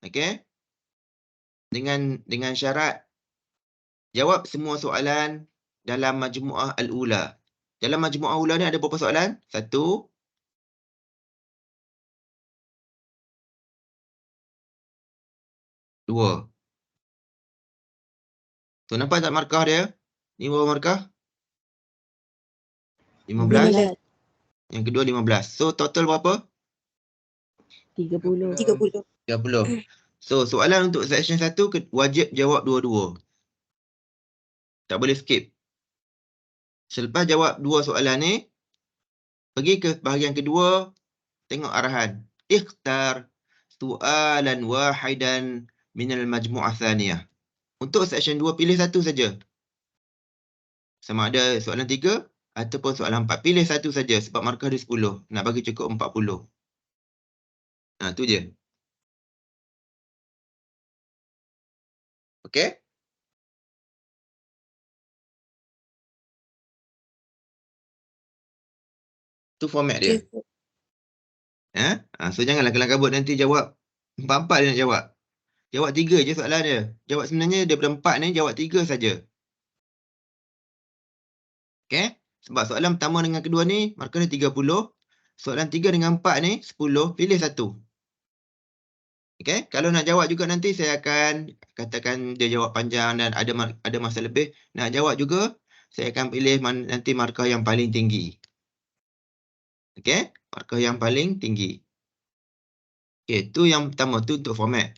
Okey? Dengan syarat jawab semua soalan dalam majmu'ah al-ula. Dalam majmu'ah ula ni ada berapa soalan? 1, 2. So, nampak tak markah dia? Ni berapa markah? 15. Yang kedua 15. So, total berapa? 30. 30. So, soalan untuk section 1 wajib jawab dua-dua. Tak boleh skip. Selepas jawab 2 soalan ni, pergi ke bahagian kedua, tengok arahan. Ikhtar soalan wahidan minal majmu'ah thaniyah. Untuk section 2, pilih satu saja. Sama ada soalan 3 ataupun soalan 4. Pilih satu saja sebab markah dia 10. Nak bagi cukup 40. Tu je. Okey? Tu format dia. So, janganlah kelang kabut nanti jawab 4 dia nak jawab. Jawab 3 je soalan dia. Sebenarnya daripada 4 ni, jawab 3 saja. Okey? Sebab soalan pertama dengan kedua ni markah dia 30. Soalan 3 dengan 4 ni 10. Pilih satu. Okey? Kalau nak jawab juga nanti saya akan katakan dia jawab panjang dan ada masa lebih. Nak jawab juga, saya akan pilih nanti markah yang paling tinggi. Okey? Markah yang paling tinggi. Okey, tu yang pertama. Tu untuk format.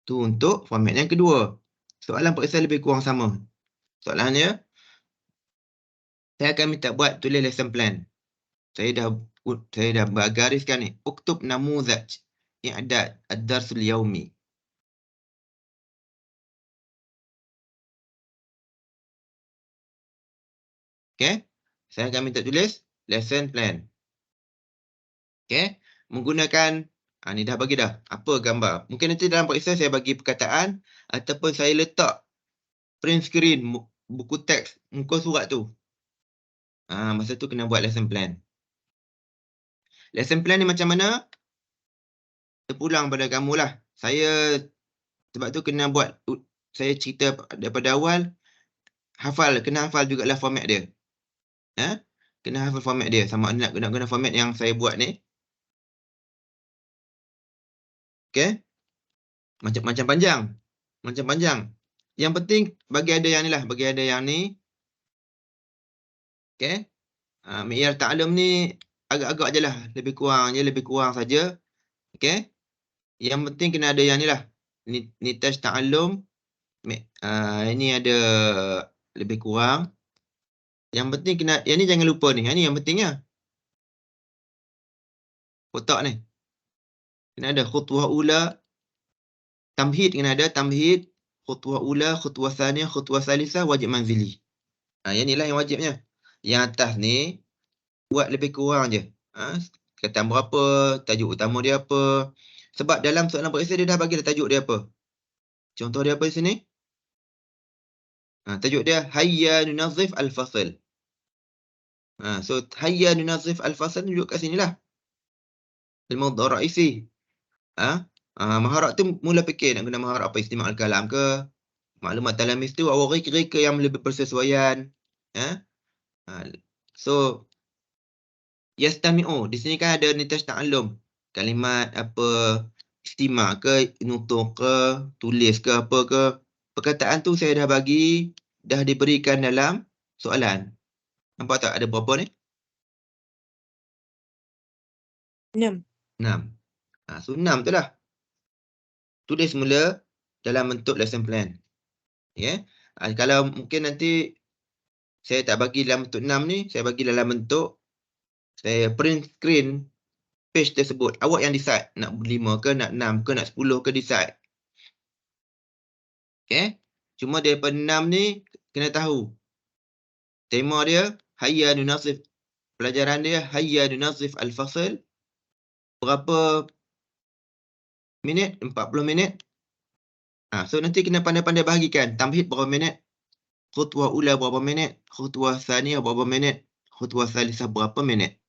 Tu untuk format. Yang kedua, soalan periksa lebih kurang sama. Soalannya, saya akan minta buat tulis lesson plan. Saya dah bergariskan ni. Uktub namuzaj i'dad ad-darsul yaumi. Okey? Saya akan minta tulis lesson plan. Okey? Menggunakan ni dah bagi dah. Apa gambar? Mungkin nanti dalam periksa saya bagi perkataan ataupun saya letak print screen buku teks muka surat tu. Masa tu kena buat lesson plan. Lesson plan ni macam mana? Terpulang pada kamu lah. Saya sebab tu kena buat, saya cerita daripada awal, kena hafal jugalah format dia. Kena hafal format dia. Sama nak guna format yang saya buat ni. Okey? Macam panjang. Macam panjang. Yang penting bagi ada yang ni lah. Bagi ada yang ni. Okey? Mi'yar ta'alum ni agak-agak je lah. Lebih kurang saja. Okey? Yang penting kena ada yang ni lah. Nitaj ta'alum. Ini ada lebih kurang. Yang penting yang ni jangan lupa ni. Yang ni yang pentingnya. Kotak ni. Kena ada khutwah ula. Tamhid kena ada. Tamhid. Khutwah ula, khutwah thaniyah, khutwah thalithah, wajib manzili. Yang ni lah yang wajibnya. Yang atas ni, buat lebih kurang je. Kataan berapa, tajuk utama dia apa. Sebab dalam soalan periksa dia dah bagi dah tajuk dia apa. Contoh dia apa di sini? Tajuk dia, Hayya nunazif al-fasl. So, Hayya nunazif al-fasl duduk kat sini lah. Al-mawdu' ra'isi. Maharat tu mula fikir nak guna maharat apa, istimak al-kalam ke, maklumat talamis tu, awal reka yang lebih bersesuaian. So, yastami'u. Di sini kan ada nitaj ta'allum. Kalimat apa, istimak ke, nutuh ke, tulis ke, apa ke. Perkataan tu saya dah bagi, dah diberikan dalam soalan. Nampak tak ada berapa ni? 6. 6. So, 6 tu lah. Tulis semula dalam bentuk lesson plan. Kalau mungkin nanti saya tak bagi dalam bentuk 6 ni, saya bagi dalam bentuk saya print screen page tersebut. Awak yang decide nak 5 ke, nak 6 ke, nak 10 ke, decide. Cuma daripada 6 ni kena tahu. Tema dia Hayya nunazif. Pelajaran dia Hayya nunazif al-fasl. Berapa minit? 40 minit. So nanti kena pandai-pandai bahagikan. Tamhid berapa minit? Khutwah ula berapa minit? Khutwah thaniyah berapa minit? Khutwah thalithah berapa minit?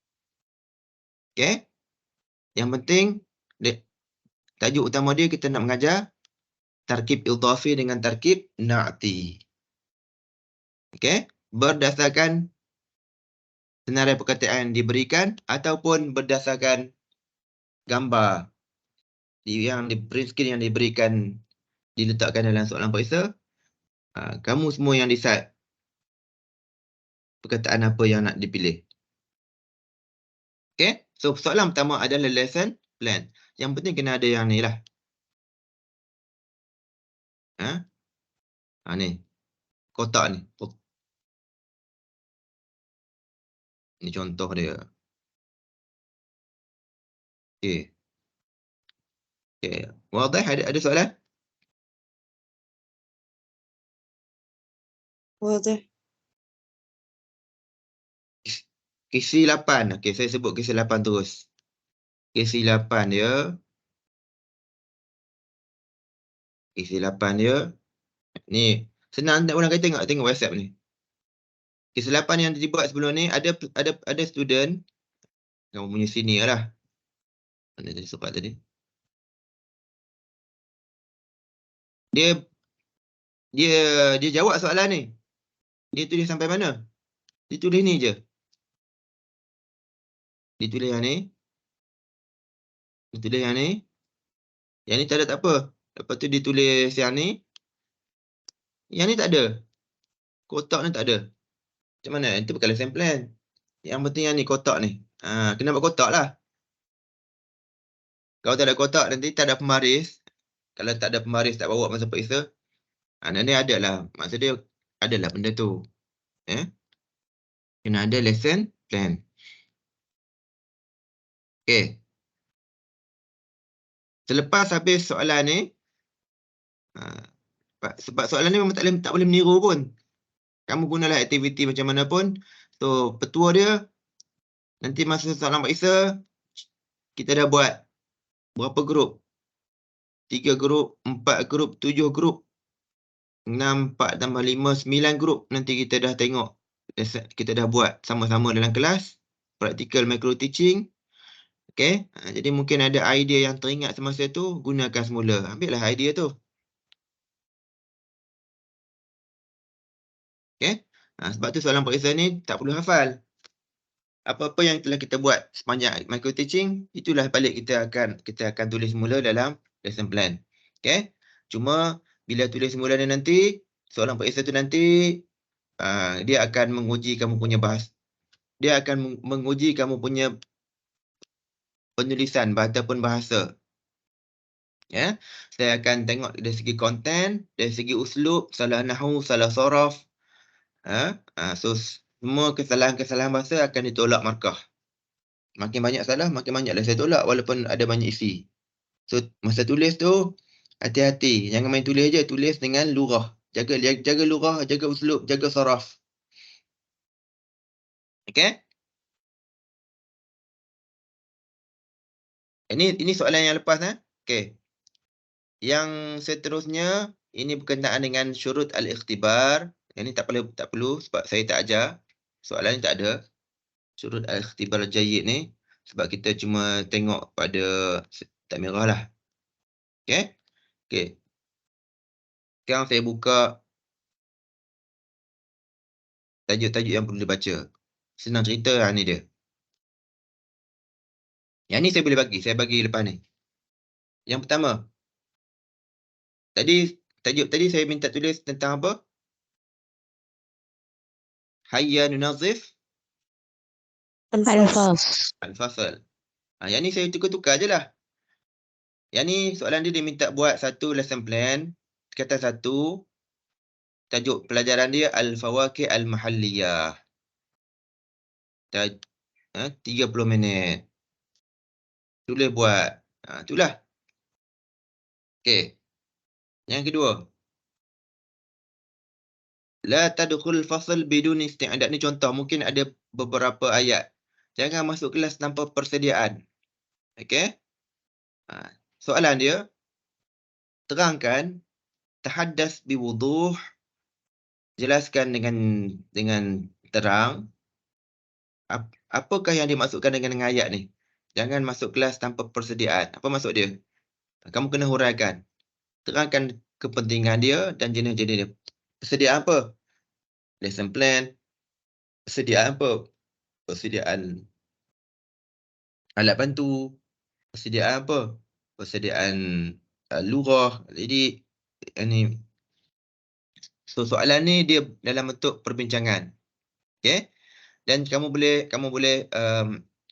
Okey? Yang penting tajuk utama dia kita nak mengajar tarkib idhafi dengan tarkib na'ti. Okey? Berdasarkan senarai perkataan diberikan ataupun berdasarkan gambar yang di print screen yang diberikan, diletakkan dalam soalan periksa. Kamu semua yang decide perkataan apa yang nak dipilih. Okey? So, soalan pertama adalah lesson plan. Yang penting kena ada yang ni lah. Ni. Kotak ni. Ni contoh dia. Okey. Wadah? Ada soalan? Wadah. Kisi 8. Okey, saya sebut kisi 8 terus. Kisi 8 dia. Kisi 8 dia. Ni. Senang nak orang kata tengok WhatsApp ni. Kisi 8 yang dibuat sebelum ni, ada student. Kamu punya sini lah. Mana tadi sobat tadi? Dia jawab soalan ni. Dia tulis sampai mana? Dia tulis ni je. Dia tulis yang ni. Dia tulis yang ni. Yang ni tak ada tak apa. Lepas tu dia tulis yang ni. Yang ni tak ada. Kotak ni tak ada. Macam mana? Itu bukan lesson plan. Yang penting yang ni kotak ni. Kena buat kotak lah. Kalau tak ada kotak nanti tak ada pembaris. Kalau tak ada pembaris tak bawa masa periksa. Nanti ada lah. Maksud dia adalah benda tu. Kena ada lesson plan. Okay. Selepas habis soalan ni. Sebab soalan ni memang tak boleh meniru pun. Kamu gunalah aktiviti macam mana pun. So, petua dia. Nanti masa soalan periksa. Kita dah buat berapa grup? 3 grup, 4 grup, 7 grup. 6, 4 tambah 5, 9 grup. Nanti kita dah tengok. Kita dah buat sama-sama dalam kelas. Practical micro teaching. Okay. Jadi mungkin ada idea yang teringat semasa tu. Gunakan semula. Ambil lah idea tu. Okay. Sebab tu soalan periksa ni tak perlu hafal. Apa-apa yang telah kita buat sepanjang micro teaching, itulah balik kita akan tulis semula dalam lesson plan. Okay. Cuma bila tulis semula ni nanti, soalan periksa tu nanti, dia akan menguji kamu punya bahasa. Dia akan menguji kamu punya penulisan ataupun bahasa. Ya. Saya akan tengok dari segi konten, dari segi uslub, salah nahwu, salah saraf. So semua kesalahan-kesalahan bahasa akan ditolak markah. Makin banyak salah, makin banyaklah saya tolak walaupun ada banyak isi. So masa tulis tu hati-hati, jangan main tulis je, tulis dengan lurah. Jaga lurah, jaga uslub, jaga saraf. Okey? Ini soalan yang lepas Okey. Yang seterusnya ini berkenaan dengan syurut al-ikhtibar. Yang ni tak perlu sebab saya tak ajar. Soalan ni tak ada. Syurut al-ikhtibar jayyid ni sebab kita cuma tengok pada takmirah lah. Okey? Okey. Sekarang saya buka tajuk-tajuk yang perlu dibaca. Senang cerita ni dia. Yang ni saya boleh bagi. Saya bagi lepas ni. Yang pertama. Tajuk tadi saya minta tulis tentang apa? Hayya nunazif Al-Fas. al-fasal. Yang ni saya tukar-tukar je lah. Yang ni soalan dia minta buat satu lesson plan. Kata satu. Tajuk pelajaran dia Al-Fawakih Al-Mahalliyah. 30 minit. Tulis buat. Itulah. Okey. Yang kedua. La tadkhul fasl bidun isti'dad. Ni contoh. Mungkin ada beberapa ayat. Jangan masuk kelas tanpa persediaan. Okey. Soalan dia. Terangkan. Tahaddas biwuduh. Jelaskan dengan terang. Apakah yang dimaksudkan dengan ayat ni? Jangan masuk kelas tanpa persediaan. Apa maksud dia? Kamu kena huraikan. Terangkan kepentingan dia dan jenis-jenis dia. Persediaan apa? Lesson plan. Persediaan apa? Persediaan alat bantu. Persediaan apa? Persediaan lurah. Jadi ini soalan ni dia dalam bentuk perbincangan. Okey? Dan kamu boleh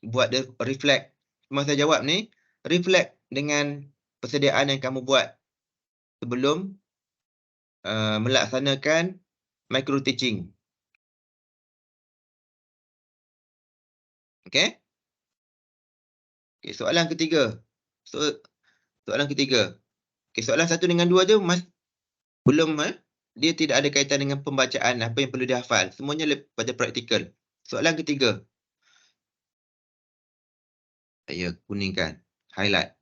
buat dia reflect. Masa jawab ni, reflect dengan persediaan yang kamu buat sebelum melaksanakan micro teaching. Okey? Okey, soalan ketiga. Soalan ketiga. Okey, soalan 1 dengan 2 je belum dia tidak ada kaitan dengan pembacaan apa yang perlu dihafal. Semuanya pada praktikal. Soalan ketiga. Saya kuningkan. Highlight.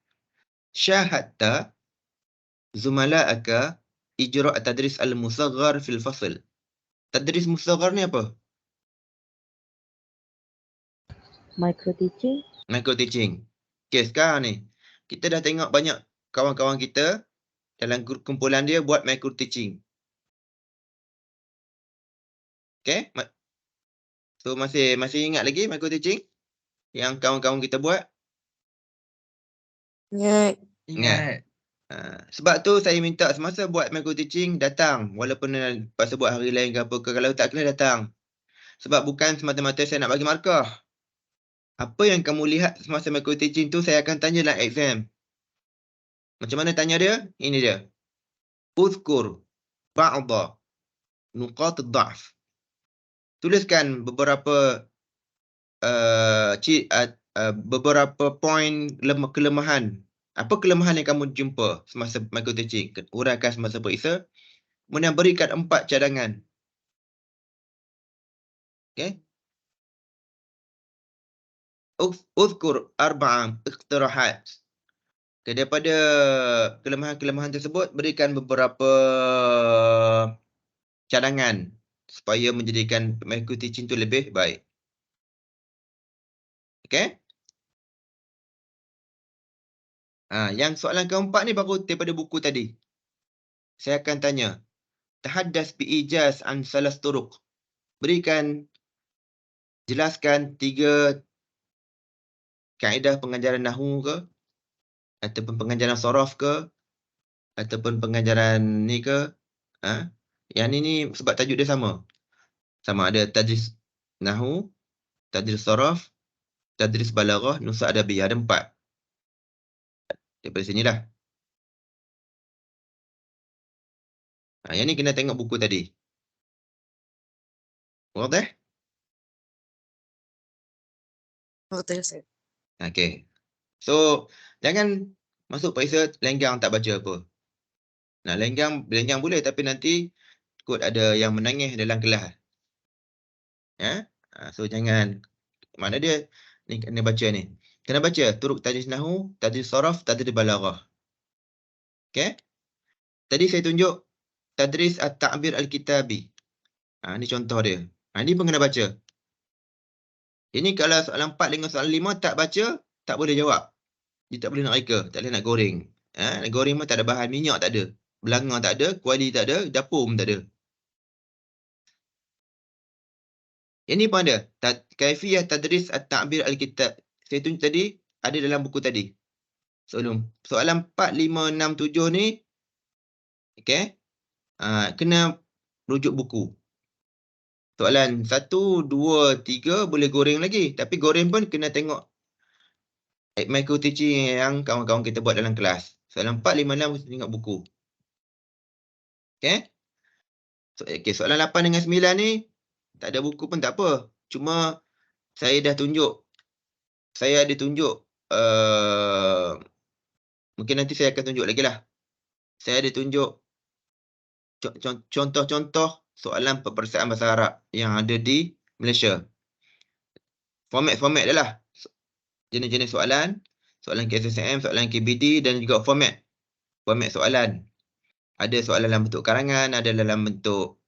Syahadta zumala'aka ijra' tadris al-musaghar fil fasl. Tadris musaghar ni apa? Micro teaching. Micro teaching. Okey, sekarang ni kita dah tengok banyak kawan-kawan kita dalam kumpulan dia buat micro teaching. Okay? So masih ingat lagi micro teaching yang kawan-kawan kita buat? Ingat. Ingat. Sebab tu saya minta semasa buat micro teaching datang, walaupun pasal buat hari lain ke apa ke, kalau tak kena datang. Sebab bukan semata-mata saya nak bagi markah. Apa yang kamu lihat semasa micro teaching tu saya akan tanya dalam exam. Macam mana tanya dia? Ini dia. Uzkur ba'da nuqat ad-dha'f. Tuliskan beberapa beberapa poin kelemahan. Apa kelemahan yang kamu jumpa semasa micro teaching? Uraikan semasa periksa. Kemudian berikan 4 cadangan. Okay? Uzkur arba'a iqtirahat. Okay, daripada kelemahan-kelemahan tersebut, berikan beberapa cadangan supaya menjadikan micro teaching tu lebih baik. Okay? Yang soalan keempat ni baru daripada buku tadi. Saya akan tanya, tahaddas bi'ijaz an salas turuq. Jelaskan 3 kaedah pengajaran nahwu ke, ataupun pengajaran sorof ke, ataupun pengajaran ni ke. Yang ni sebab tajuk dia sama. Sama ada tadris nahwu, tadris sorof, tadris balaghah, nusa adabiyah. Ada 4. Daripada sinilah. Yang ni kena tengok buku tadi. Wadah? Betul, Ustaz. Okay. So, jangan masuk periksa lenggang tak baca apa. Nah, lenggang boleh tapi nanti kot ada yang menangis dalam kelas. So, jangan. Mana dia ni kena baca ni. Kena baca turuk tadris nahwu, tadris sorof, tadris balaghah. Okay? Tadi saya tunjuk tadris at-ta'bir al-kitabi. Ni contoh dia. Ni pun kena baca. Ini kalau soalan 4 dengan soalan 5 tak baca, tak boleh jawab. Dia tak boleh nak reka, tak boleh nak goreng. Nak goreng pun tak ada bahan, minyak tak ada. Belanga tak ada, kuali tak ada, dapur pun tak ada. Ini pun ada. Kaifiyah tadris at-ta'bir al-kitab. Saya tunjuk tadi, ada dalam buku tadi. Soalan 4, 5, 6, 7 ni, okay, kena rujuk buku. Soalan 1, 2, 3 boleh goreng lagi. Tapi goreng pun kena tengok micro teaching yang kawan-kawan kita buat dalam kelas. Soalan 4, 5, 6 mesti tengok buku. Okay? Soalan 8 dengan 9 ni, tak ada buku pun tak apa. Cuma saya dah tunjuk. Saya ada tunjuk. Mungkin nanti saya akan tunjuk lagi lah. Saya ada tunjuk contoh-contoh soalan peperiksaan bahasa Arab yang ada di Malaysia. Format dia lah. Jenis-jenis soalan KSSM, soalan KBD dan juga format soalan. Ada soalan dalam bentuk karangan, ada dalam bentuk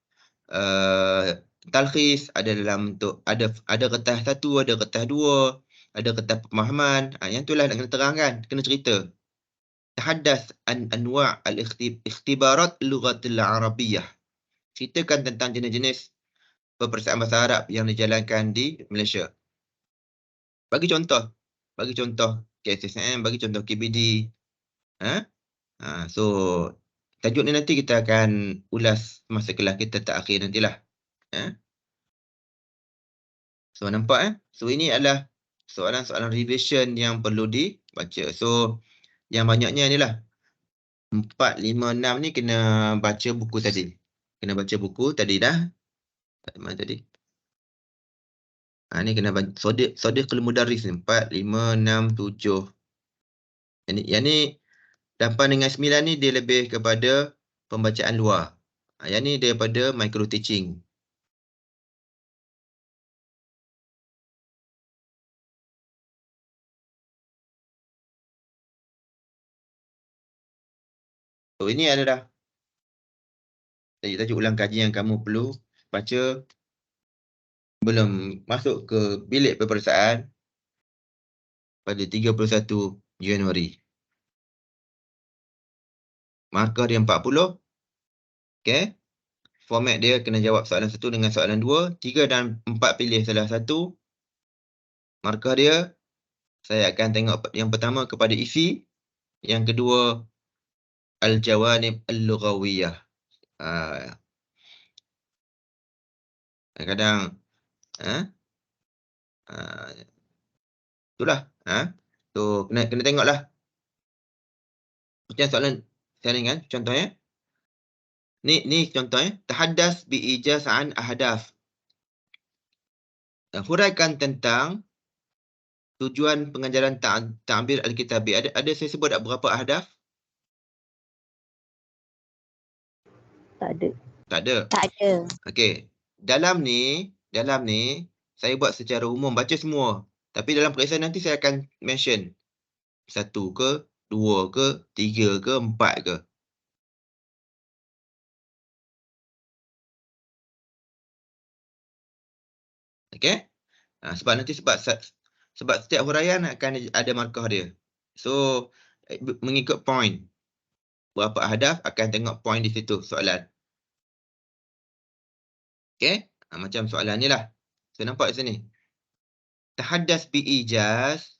talkhis, ada dalam bentuk ada kertas 1, ada kertas 2, ada kertas pemahaman. Yang itulah nak kena terangkan, kena cerita. Tahaddath an anwa' al-ikhtibarat lughatil arabiyyah. Ceritakan tentang jenis-jenis peperiksaan bahasa Arab yang dijalankan di Malaysia. Bagi contoh KSSM, bagi contoh KBD. So tajuk ni nanti kita akan ulas masa kelas kita terakhir nantilah. So nampak So ini adalah soalan-soalan revision yang perlu dibaca. So yang banyaknya inilah 4, 5, 6 ni kena baca buku tadi. Kena baca buku tadi dah. Mana tadi? Ni kena baca Sadiqul Mudarris ni 4, 5, 6, 7. Yang ni 8 dengan 9 ni dia lebih kepada pembacaan luar. Yang ni daripada micro teaching. So ini adalah tajuk ulang kaji yang kamu perlu baca belum masuk ke bilik peperiksaan pada 31 Januari. Markah dia 40. Okay. format dia kena jawab soalan 1 dengan soalan 2. 3 dan 4 pilih salah satu. Markah dia, saya akan tengok yang pertama kepada isi. Yang kedua, al-jawanib al-lughawiyah. Kadang-kadang itulah. So, kena tengoklah. Macam soalan saringan, contohnya. Ni contohnya. Tahaddas bi'ijaz an ahdaf. Huraikan tentang tujuan pengajaran ta'bir al-kitabi. Ada saya sebut tak berapa ahdaf? Tak ada. Tak ada. Tak ada. Okey. Dalam ni saya buat secara umum, baca semua. Tapi dalam peperiksaan nanti saya akan mention 1 ke, 2 ke, 3 ke, 4 ke. Okey? Sebab nanti sebab setiap huraian akan ada markah dia. So, mengikut point. Berapa ahdaf akan tengok point di situ soalan. Okey? Macam soalan ni lah. So, nampak di sini. Tahaddas bi'ijaz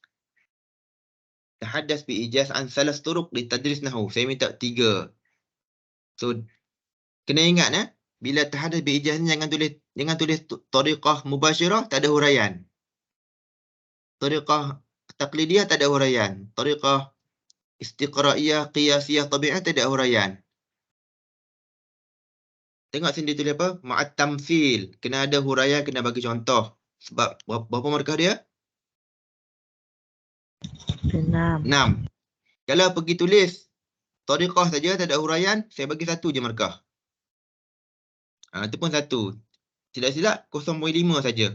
an salas turuq li tadris nahwu. Saya minta 3. So, kena ingat bila tahaddas bi'ijaz ni jangan tulis tariqah mubasyirah, tak ada huraian. Tariqah taqlidiyah tak ada huraian. Tariqah istiqraiyah, qiyasiyah, tabi'ah tak ada huraian. Tengok sini dia tulis apa? Ma'at tamsil. Kena ada huraian, kena bagi contoh. Sebab berapa markah dia? 6. 6. Kalau pergi tulis tariqah saja tak ada huraian, saya bagi 1 je markah. Itu pun 1. Tidak silap 0.5 saja.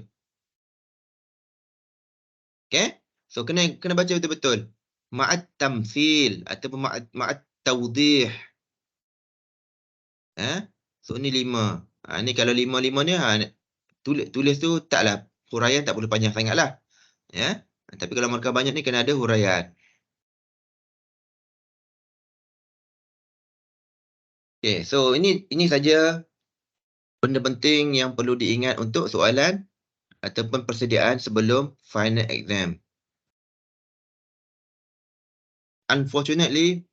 Okey? So kena baca betul-betul. Ma'at tamsil ataupun ma'at tawdih. So ni 5. Ni kalau 5 ni tulis tu taklah huraian, tak perlu panjang sangatlah. Ya. Tapi kalau markah banyak ni kena ada huraian. Okey, so ini saja benda penting yang perlu diingat untuk soalan ataupun persediaan sebelum final exam. Unfortunately,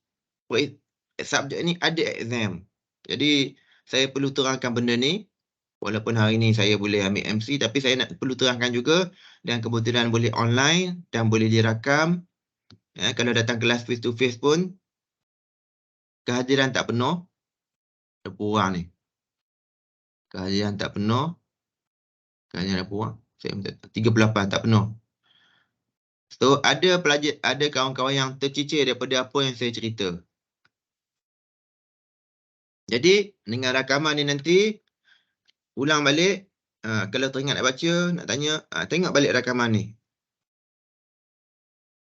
subjek ni ada exam. Jadi, saya perlu terangkan benda ni. Walaupun hari ni saya boleh ambil MC, tapi saya perlu terangkan juga. Dan kebetulan boleh online dan boleh dirakam. Kalau datang kelas face to face pun, kehadiran tak penuh. Berapa orang ni? Kehadiran tak penuh. Kehadiran berapa orang? 38 tak penuh. So, ada kawan-kawan yang tercicir daripada apa yang saya cerita. Jadi, dengan rakaman ni nanti, ulang balik. Kalau teringat nak baca, nak tanya, tengok balik rakaman ni.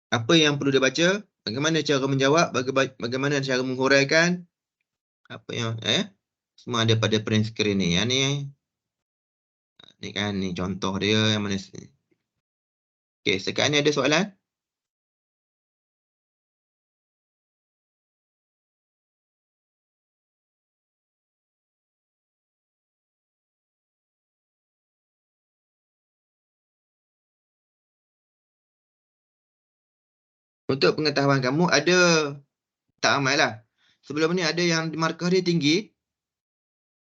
Apa yang perlu dia baca, bagaimana cara menjawab, bagaimana cara menghuraikan, apa yang, semua ada pada print screen ni. Yang ni kan, ni contoh dia yang mana sini. Okey, sekarang ni ada soalan? Untuk pengetahuan kamu, ada, tak ramai lah. Sebelum ni ada yang markah dia tinggi,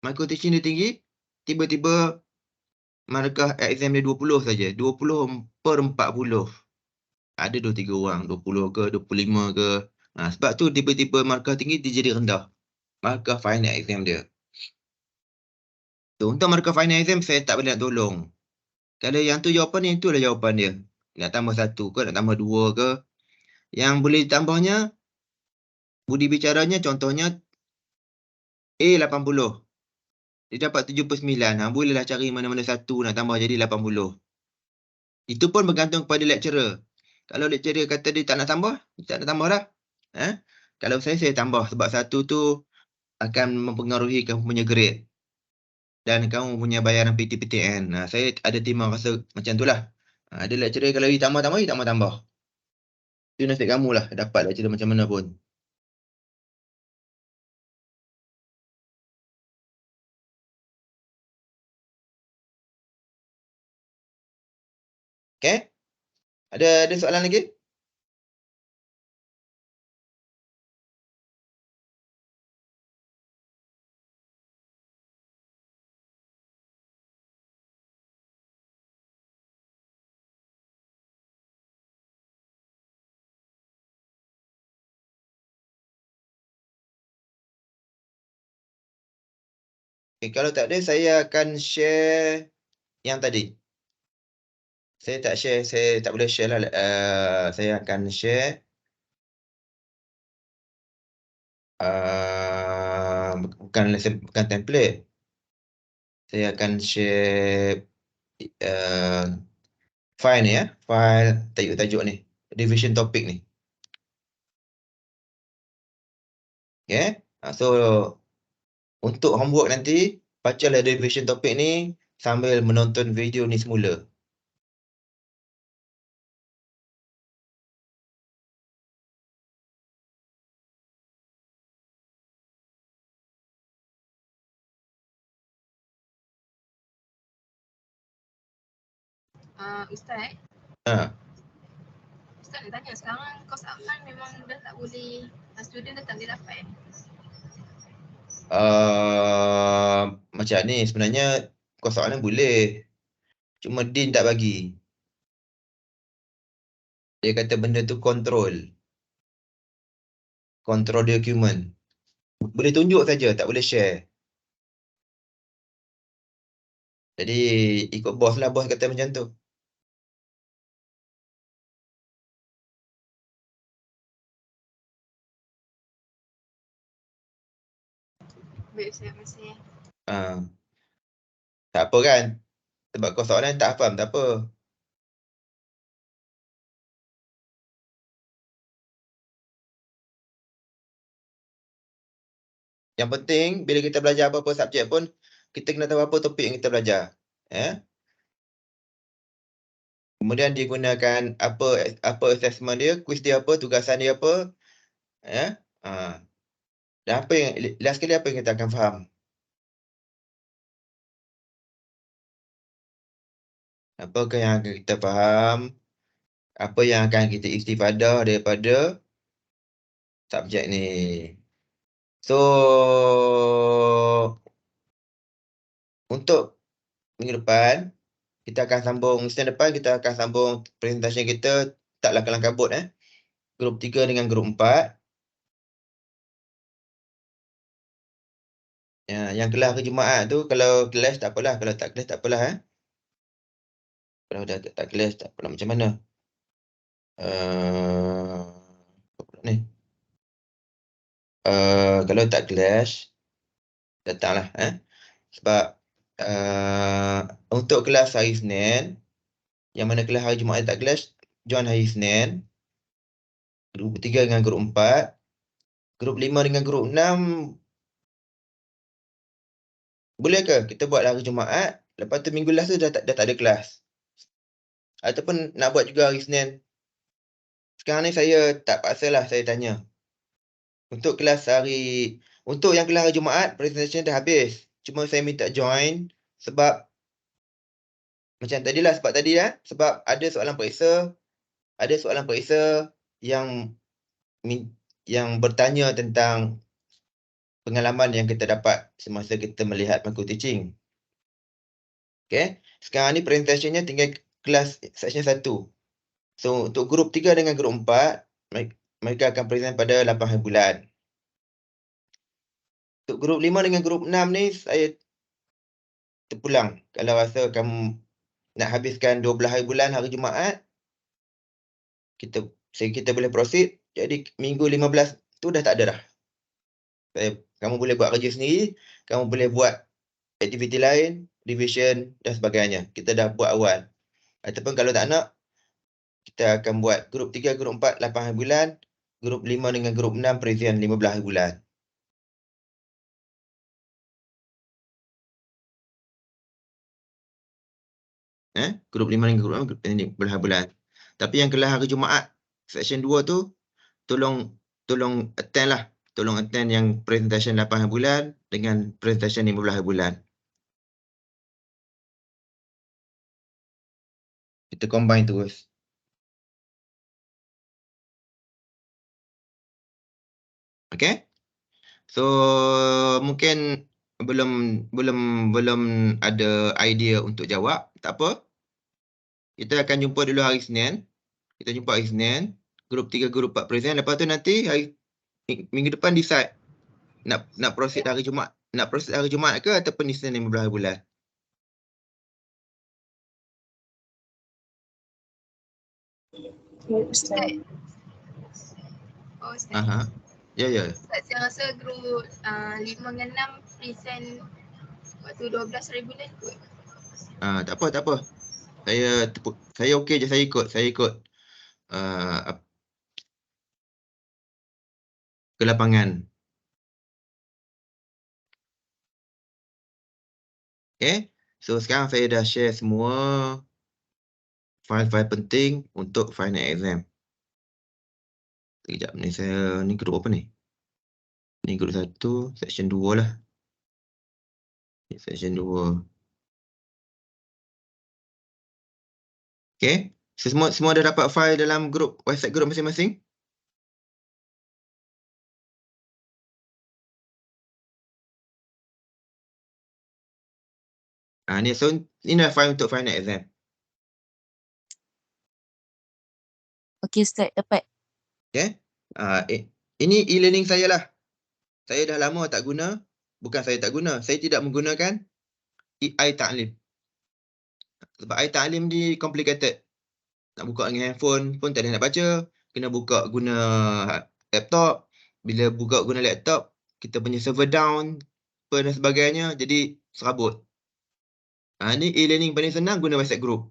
markah teaching dia tinggi, tiba-tiba markah exam dia 20 saja. 20/40. Ada 2-3 orang, 20 ke, 25 ke. Sebab tu tiba-tiba markah tinggi dia jadi rendah. Markah final exam dia. So, untuk markah final exam, saya tak boleh nak tolong. Kalau yang tu jawapan ni, itulah jawapan dia. Nak tambah 1 ke, nak tambah 2 ke. Yang boleh ditambahnya, budi bicaranya contohnya A80. Dia dapat 79. Bolehlah cari mana-mana 1 nak tambah jadi 80. Itu pun bergantung kepada lecturer. Kalau lecturer kata dia tak nak tambah, tak nak tambah dah. Kalau saya tambah. Sebab 1 tu akan mempengaruhi kamu punya grade. Dan kamu punya bayaran PTPTN. Saya ada timbang rasa macam tu lah. Ada lecturer kalau dia tambah-tambah, dia tambah-tambah. Itu nasib kamu lah. Dapat lecturer macam mana pun. Okay? Ada soalan lagi? Okay, kalau tak ada, saya akan share yang tadi. Saya tak boleh share lah. Saya akan share bukan template. Saya akan share file ni ya, file tajuk-tajuk ni, division topik ni. Okay? So untuk homework nanti, bacalah division topik ni sambil menonton video ni semula. Ustaz, Ha. Ustaz nak tanya sekarang kos aman memang dah tak boleh, student dah tak boleh dapat. Macam ni sebenarnya kos soalan boleh. Cuma Dean tak bagi. Dia kata benda tu control document. Boleh tunjuk saja, tak boleh share. Jadi ikut bos lah, bos kata macam tu. Baik Ustaz, terima kasih. Tak apa kan? Sebab kau soalan tak faham, tak apa. Yang penting bila kita belajar apa-apa subjek pun, kita kena tahu apa topik yang kita belajar. Kemudian dia gunakan apa assessment dia, quiz dia apa, tugasan dia apa. Dan apa yang last kali apa yang kita akan faham? Apakah yang akan kita faham? Apa yang akan kita istifadah daripada subjek ni? So untuk minggu depan kita akan sambung, senin depan kita akan sambung presentation kita, taklah kelang kabut grup 3 dengan grup 4. Ya, yang kelas hari Jumaat tu kalau kelas tak apalah, kalau tak kelas tak apalah Kalau dah tak kelas tak apalah macam mana. Ni. Kalau tak kelas datanglah sebab untuk kelas hari Senin, yang mana kelas hari Jumaat tak kelas, join hari Senin. Grup 3 dengan grup 4. Grup 5 dengan grup 6 boleh ke kita buat hari Jumaat, lepas tu minggu last tu dah tak ada kelas? Ataupun nak buat juga hari Senin? Sekarang ni saya tak paksalah, saya tanya. Untuk yang kelas hari Jumaat, presentation dah habis. Cuma saya minta join sebab macam tadilah, sebab ada soalan periksa yang bertanya tentang pengalaman yang kita dapat semasa kita melihat Maku Teaching. Okay. Sekarang ni presentationnya tinggal kelas section 1. So untuk grup 3 dengan grup 4, mereka akan present pada 8 hari bulan. Untuk grup 5 dengan grup 6 ni, saya terpulang. Kalau rasa kamu nak habiskan 12 hari bulan hari Jumaat, kita boleh proceed. Jadi minggu 15 tu dah tak ada dah. Kamu boleh buat kerja sendiri, kamu boleh buat aktiviti lain, revision dan sebagainya. Kita dah buat awal. Ataupun kalau tak nak, kita akan buat grup 3, grup 4, 8 hari bulan. Grup 5 dengan grup 6, present 15 hari bulan. Grup 5 dengan grup 6, present 15 hari bulan. Tapi yang kelas hari Jumaat, section 2 tu, tolong attend lah. Tolong attend yang presentation 8 hari bulan dengan presentation 15 hari bulan. Kita combine terus. Okay. So mungkin belum ada idea untuk jawab. Tak apa. Kita akan jumpa dulu hari Senin. Kita jumpa hari Senin. Grup 3, grup 4 present. Lepas tu nanti minggu depan decide nak proceed hari Jumaat. Nak proceed hari Jumaat ke ataupun di Senin 15 hari bulan. Ya, Ustaz. Oh, Ustaz. Aha. Ya. Ustaz, saya rasa group 5 dengan 6 present waktu 12 hari bulan kot. Tak apa. Saya okey je, saya ikut ke lapangan. Okay. So sekarang saya dah share semua file-file penting untuk final exam. Sekejap ni grup apa ni? Ni grup 1, section 2 lah. Section 2. Okay. So, semua dah dapat file dalam grup WhatsApp grup masing-masing? Ni so ini dah file untuk final exam. Okey Ustaz, dapat. Okay. Ini e-learning saya lah. Saya dah lama tak guna. Bukan saya tak guna. Saya tidak menggunakan iTa'lim. Sebab iTa'lim ni complicated. Nak buka dengan handphone pun tak ada nak baca. Kena buka guna laptop. Bila buka guna laptop, kita punya server down dan sebagainya. Jadi serabut. Ni e-learning paling senang guna WhatsApp group.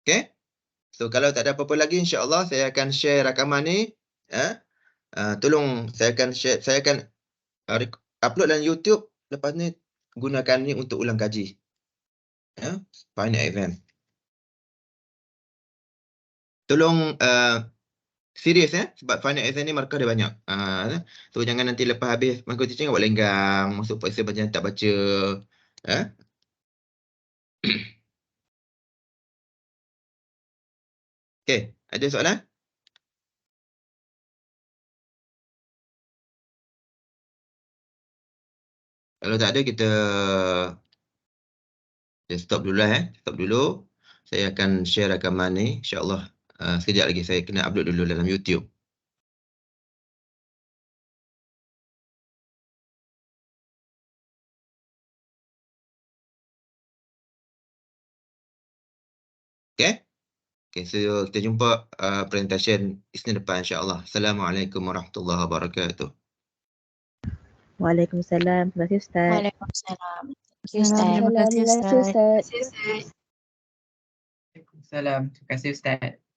Okay. So kalau tak ada apa-apa lagi, insya-Allah saya akan share rakaman ni. Tolong saya akan upload dalam YouTube. Lepas ni gunakan ni untuk ulang kaji. Final exam. Tolong serius sebab final exam ni markah dia banyak. So jangan nanti lepas habis mangkuk teaching awak lenggang, masuk paksa macam tak baca. Okay, ada soalan? Kalau tak ada kita stop dulu lah. Stop dulu. Saya akan share rakaman ni insya-Allah. Sekejap lagi saya kena upload dulu dalam YouTube. Okay. Okay, so kita jumpa presentation Isnin depan insya-Allah. Assalamualaikum warahmatullahi wabarakatuh. Waalaikumsalam. Terima kasih Ustaz. Waalaikumsalam. Terima kasih Ustaz. Terima kasih Ustaz. Terima kasih, Ustaz. Waalaikumsalam. Terima kasih Ustaz.